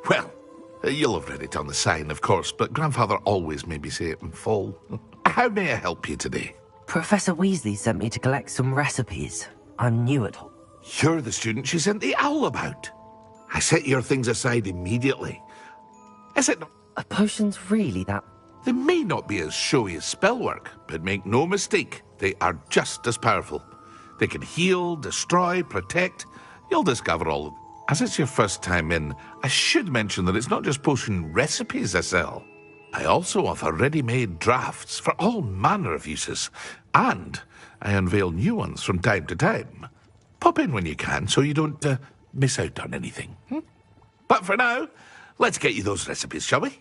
Well, you'll have read it on the sign, of course, but Grandfather always made me say it in full. How may I help you today? Professor Weasley sent me to collect some recipes. I'm new at Hogwarts. You're the student she sent the owl about. I set your things aside immediately. Is it not? Are potions really that? They may not be as showy as spellwork, but make no mistake, they are just as powerful. They can heal, destroy, protect. You'll discover all of them. As it's your first time in, I should mention that it's not just potion recipes I sell. I also offer ready-made drafts for all manner of uses, and I unveil new ones from time to time. Pop in when you can so you don't miss out on anything. But for now, let's get you those recipes, shall we?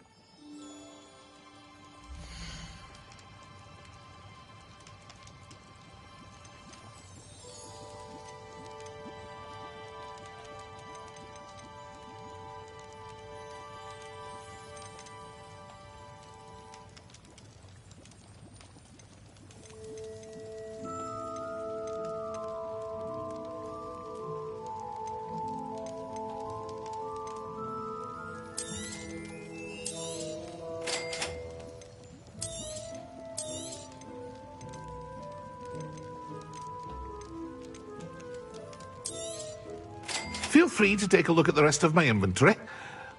Feel free to take a look at the rest of my inventory,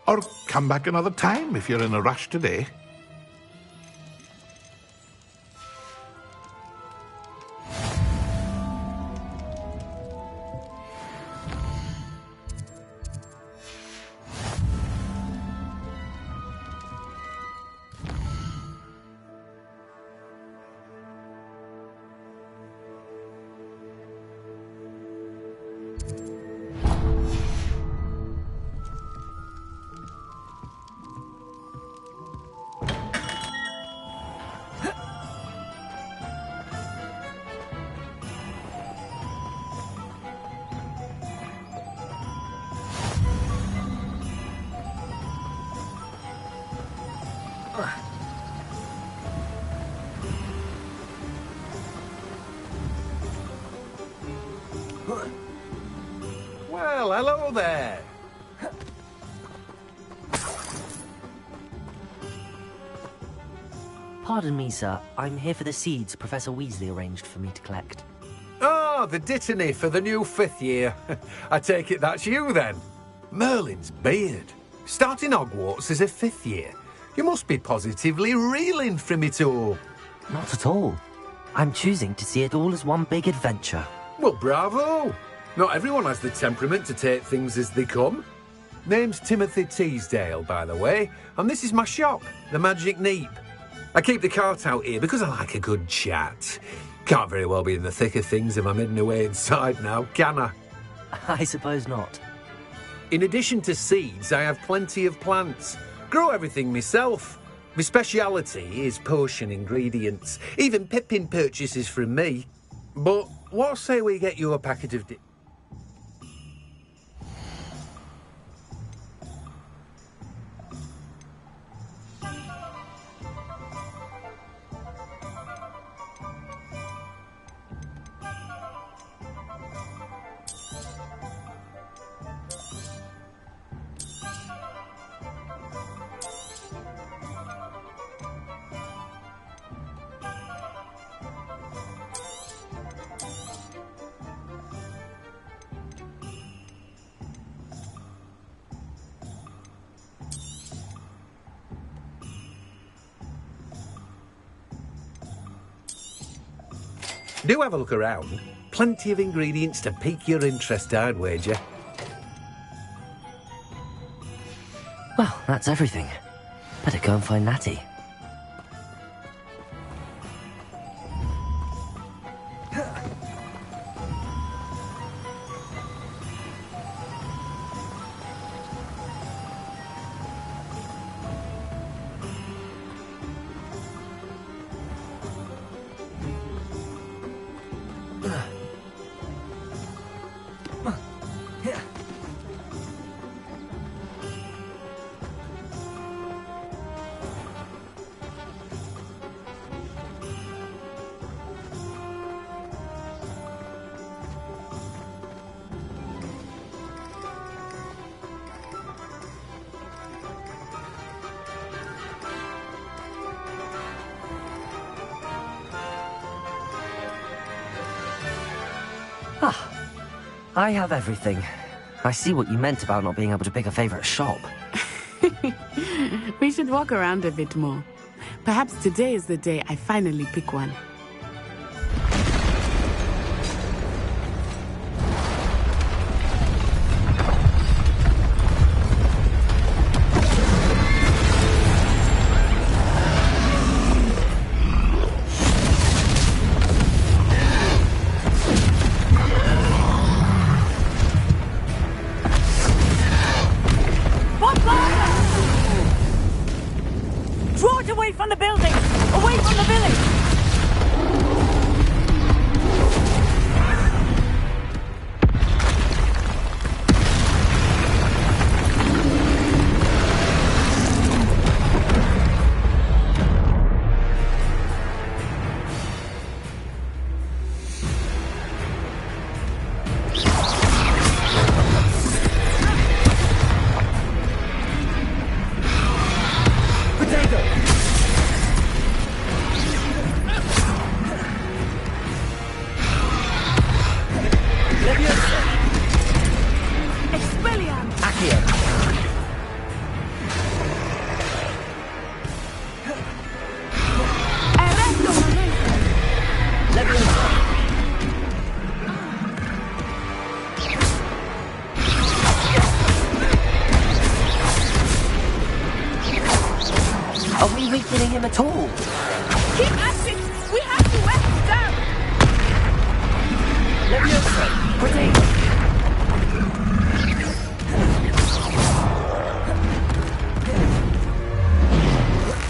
or come back another time if you're in a rush today. Well, hello there. Pardon me, sir. I'm here for the seeds Professor Weasley arranged for me to collect. Oh, the dittany for the new 5th year. I take it that's you, then. Merlin's beard. Starting Hogwarts as a 5th year. You must be positively reeling from it all. Not at all. I'm choosing to see it all as one big adventure. Well, bravo. Not everyone has the temperament to take things as they come. Name's Timothy Teasdale, by the way, and this is my shop, the Magic Neep. I keep the cart out here because I like a good chat. Can't very well be in the thick of things if I'm hidden away inside now, can I? I suppose not. In addition to seeds, I have plenty of plants. Grow everything myself. My speciality is potion ingredients. Even Pippin purchases from me. But what say we get you a packet of... Do have a look around. Plenty of ingredients to pique your interest, I'd wager. Well, that's everything. Better go and find Natty. I have everything. I see what you meant about not being able to pick a favourite shop. We should walk around a bit more. Perhaps today is the day I finally pick one. Draw it away from the building! Away from the village! Are we weakening him at all? Keep acting! We have to wear him down! Leviosa! Grenade!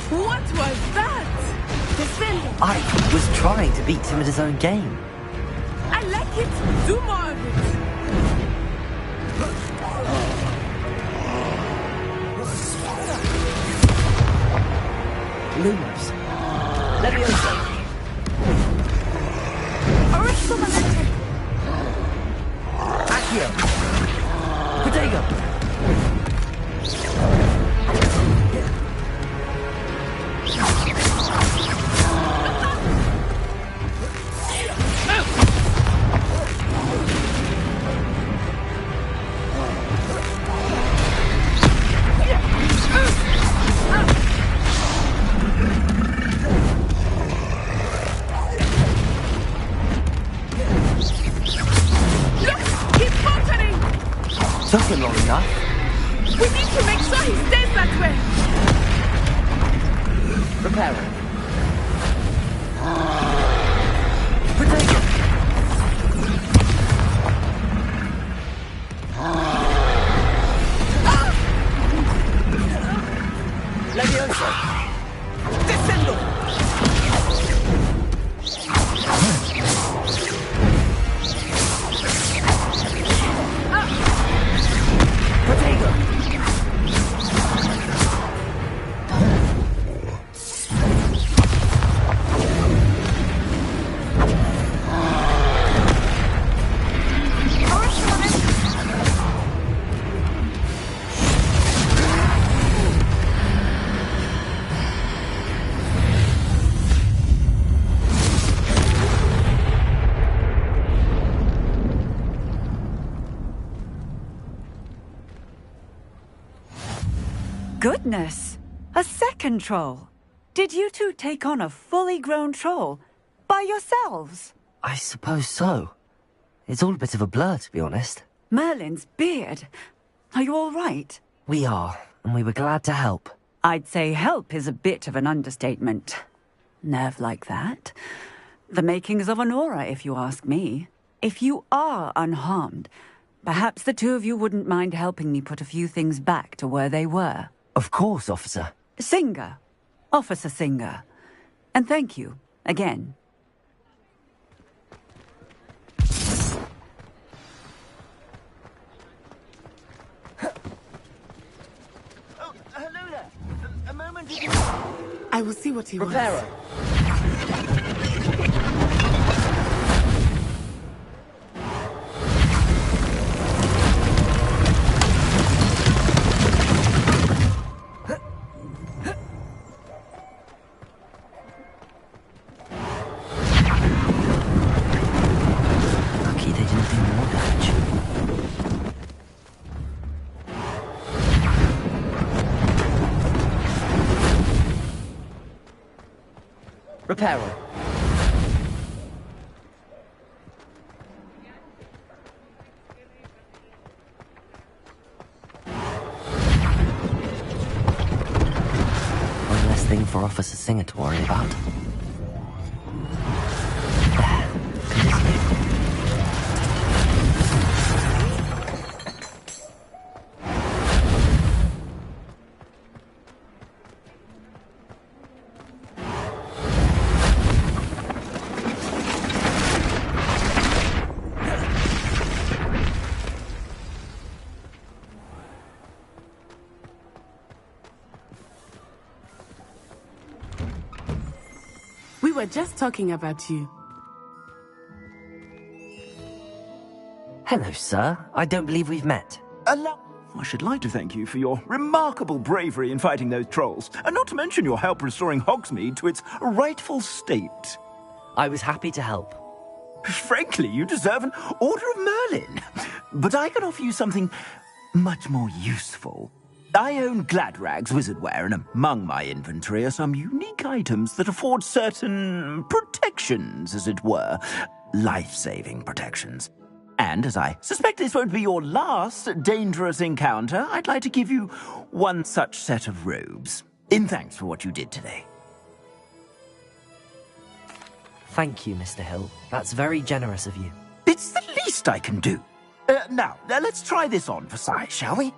What was that? Defending! I was trying to beat him at his own game. I like it! Do more of it! Lumos. Leviosa! Aristo Valente! Took him long enough. We need to make sure he stays that way. Repairing. Protect him. Levioso. Descendo. Protego. Goodness! A second troll! Did you two take on a fully grown troll? By yourselves? I suppose so. It's all a bit of a blur, to be honest. Merlin's beard. Are you all right? We are, and we were glad to help. I'd say help is a bit of an understatement. Nerve like that. The makings of an aura, if you ask me. If you are unharmed, perhaps the two of you wouldn't mind helping me put a few things back to where they were. Of course, officer. Singer. Officer Singer. And thank you, again. Oh, hello there. A moment. I will see what he wants. Reparo. Lucky they didn't do more damage. Reparo. One less thing for Officer Singer to worry about. We were just talking about you. Hello, sir. I don't believe we've met. I should like to thank you for your remarkable bravery in fighting those trolls, and not to mention your help restoring Hogsmeade to its rightful state. I was happy to help. Frankly, you deserve an Order of Merlin. But I can offer you something much more useful. I own Gladrag's wizardware, and among my inventory are some unique items that afford certain protections, as it were. Life-saving protections. And as I suspect this won't be your last dangerous encounter, I'd like to give you one such set of robes, in thanks for what you did today. Thank you, Mr. Hill. That's very generous of you. It's the least I can do. Now, let's try this on for size, shall we?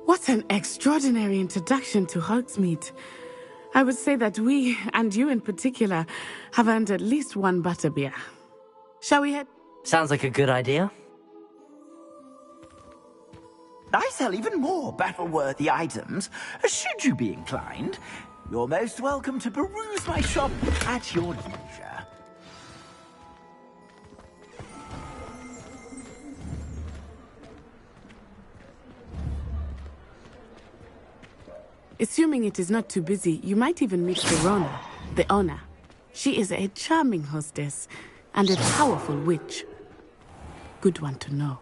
What an extraordinary introduction to Hogsmeade. I would say that we, and you in particular, have earned at least one butterbeer. Shall we head? Sounds like a good idea. I sell even more battle-worthy items, should you be inclined. You're most welcome to peruse my shop at your leisure. Assuming it is not too busy, you might even meet Verona, the owner. She is a charming hostess and a powerful witch. Good one to know.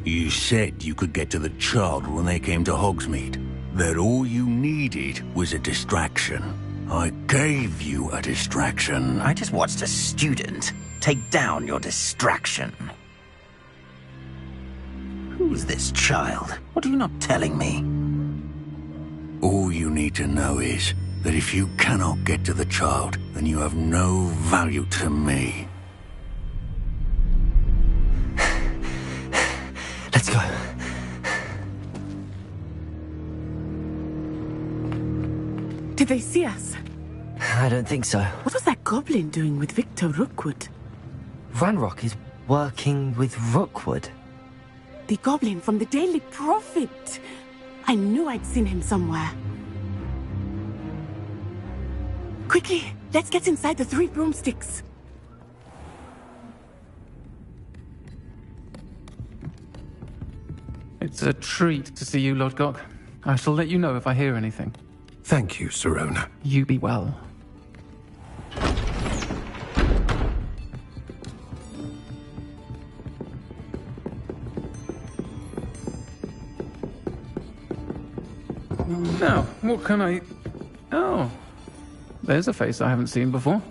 You said you could get to the child when they came to Hogsmeade. That all you needed was a distraction. I gave you a distraction. I just watched a student take down your distraction. Who's this child? What are you not telling me? All you need to know is that if you cannot get to the child, then you have no value to me. Let's go. Did they see us? I don't think so. What was that goblin doing with Victor Rookwood? Ranrock is working with Rookwood. The goblin from the Daily Prophet. I knew I'd seen him somewhere. Quickly, let's get inside the 3 broomsticks. It's a treat to see you, Lodgok. I shall let you know if I hear anything. Thank you, Sirona. You be well. Now, what can I... Oh, there's a face I haven't seen before.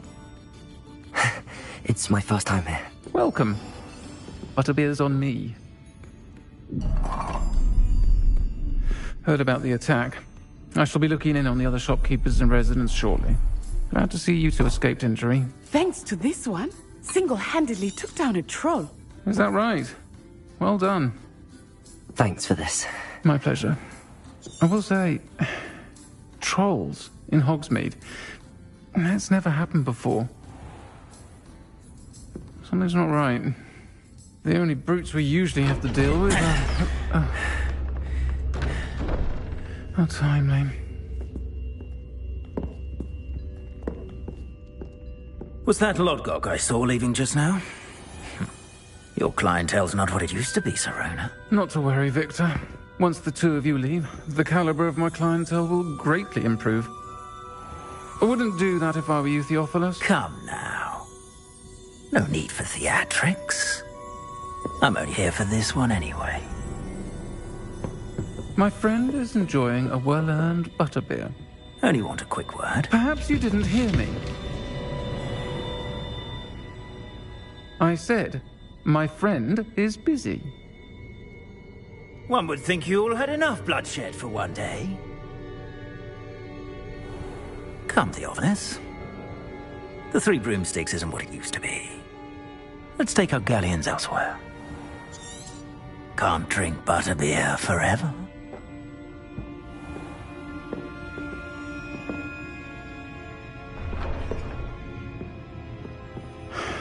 It's my first time here. Welcome. Butterbeer's on me. Heard about the attack. I shall be looking in on the other shopkeepers and residents shortly. Glad to see you two escaped injury. Thanks to this one, single-handedly took down a troll. Is that right? Well done. Thanks for this. My pleasure. I will say, trolls in Hogsmeade. That's never happened before. Something's not right. The only brutes we usually have to deal with are... How timely. Was that Lodgok I saw leaving just now? Your clientele's not what it used to be, Sirona. Not to worry, Victor. Once the two of you leave, the caliber of my clientele will greatly improve. I wouldn't do that if I were you, Theophilus. Come now. No need for theatrics. I'm only here for this one anyway. My friend is enjoying a well-earned butterbeer. Only want a quick word. Perhaps you didn't hear me. I said, my friend is busy. One would think you all had enough bloodshed for one day. Come, Theophilus. The 3 broomsticks isn't what it used to be. Let's take our galleons elsewhere. Can't drink butterbeer forever.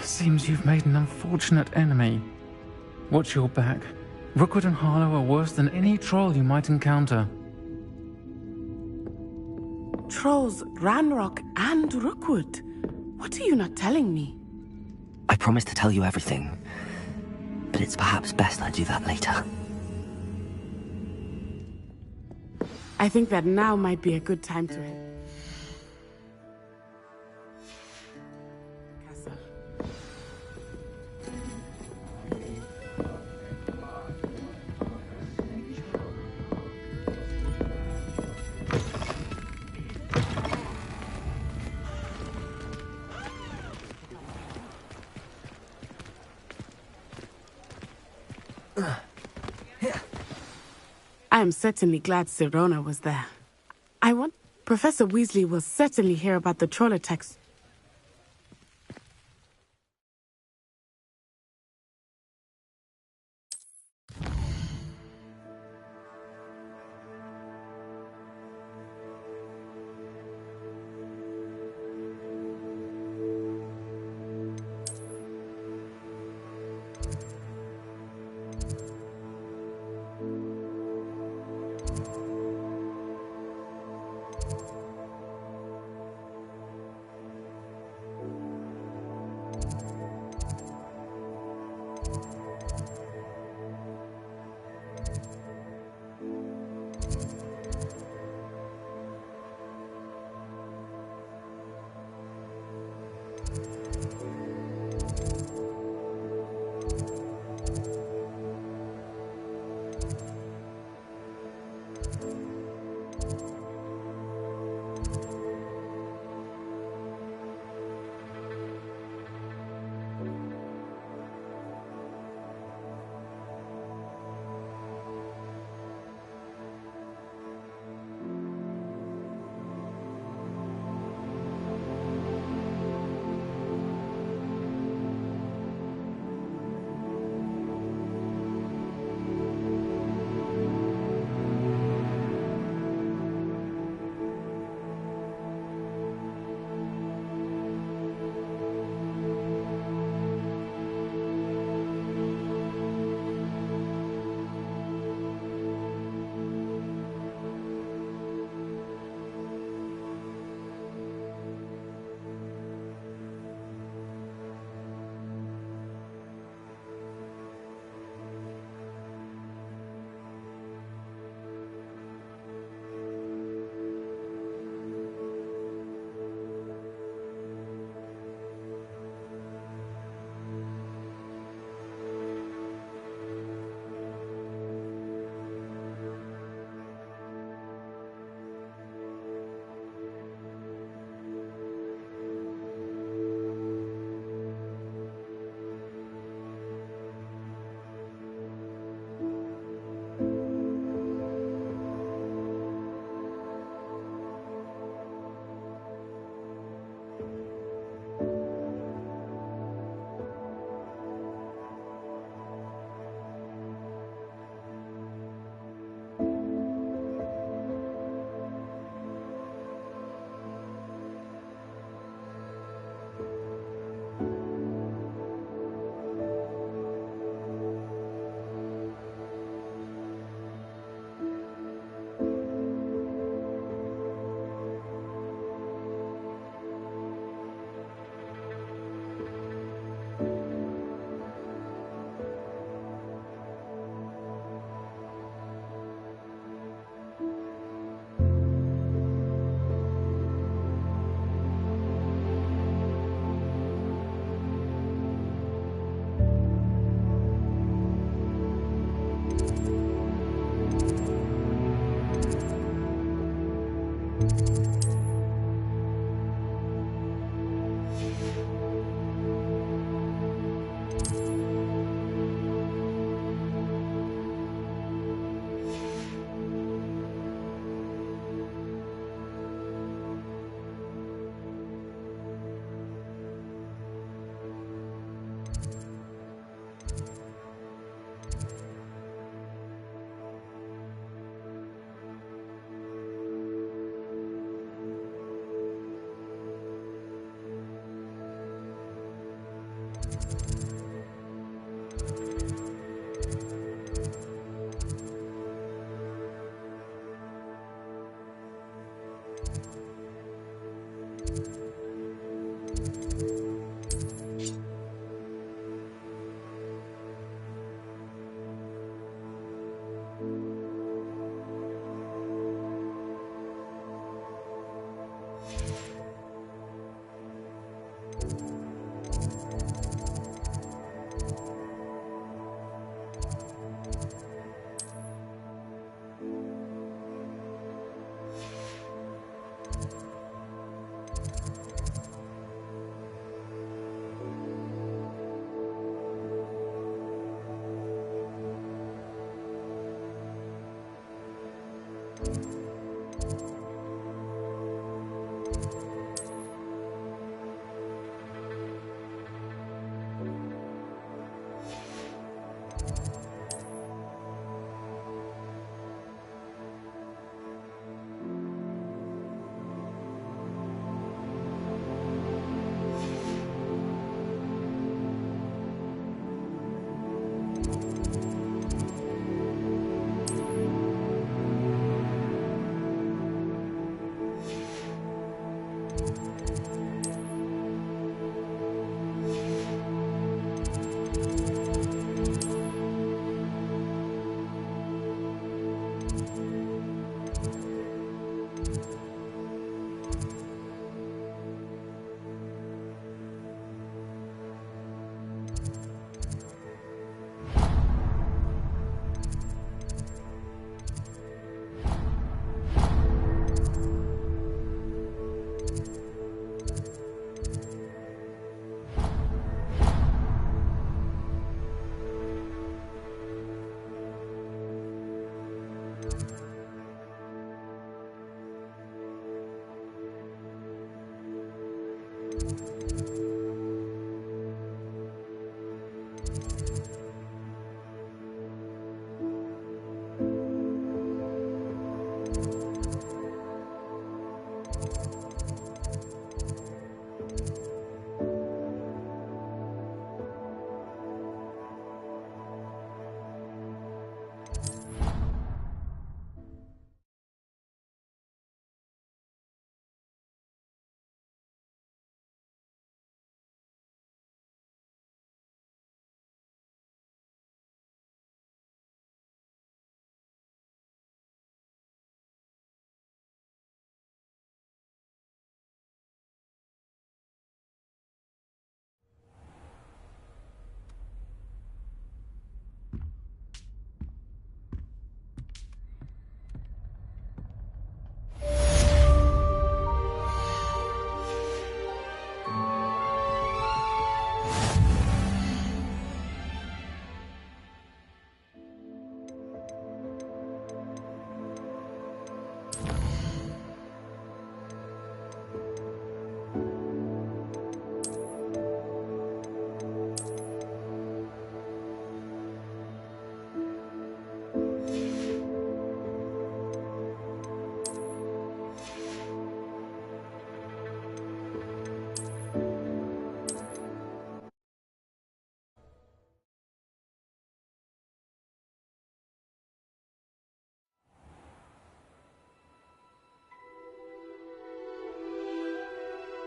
Seems you've made an unfortunate enemy. Watch your back. Rookwood and Harlow are worse than any troll you might encounter. Trolls, Ranrock, and Rookwood. What are you not telling me? I promised to tell you everything, but it's perhaps best I do that later. I think that now might be a good time to end. I am certainly glad Sirona was there. Professor Weasley will certainly hear about the troll attacks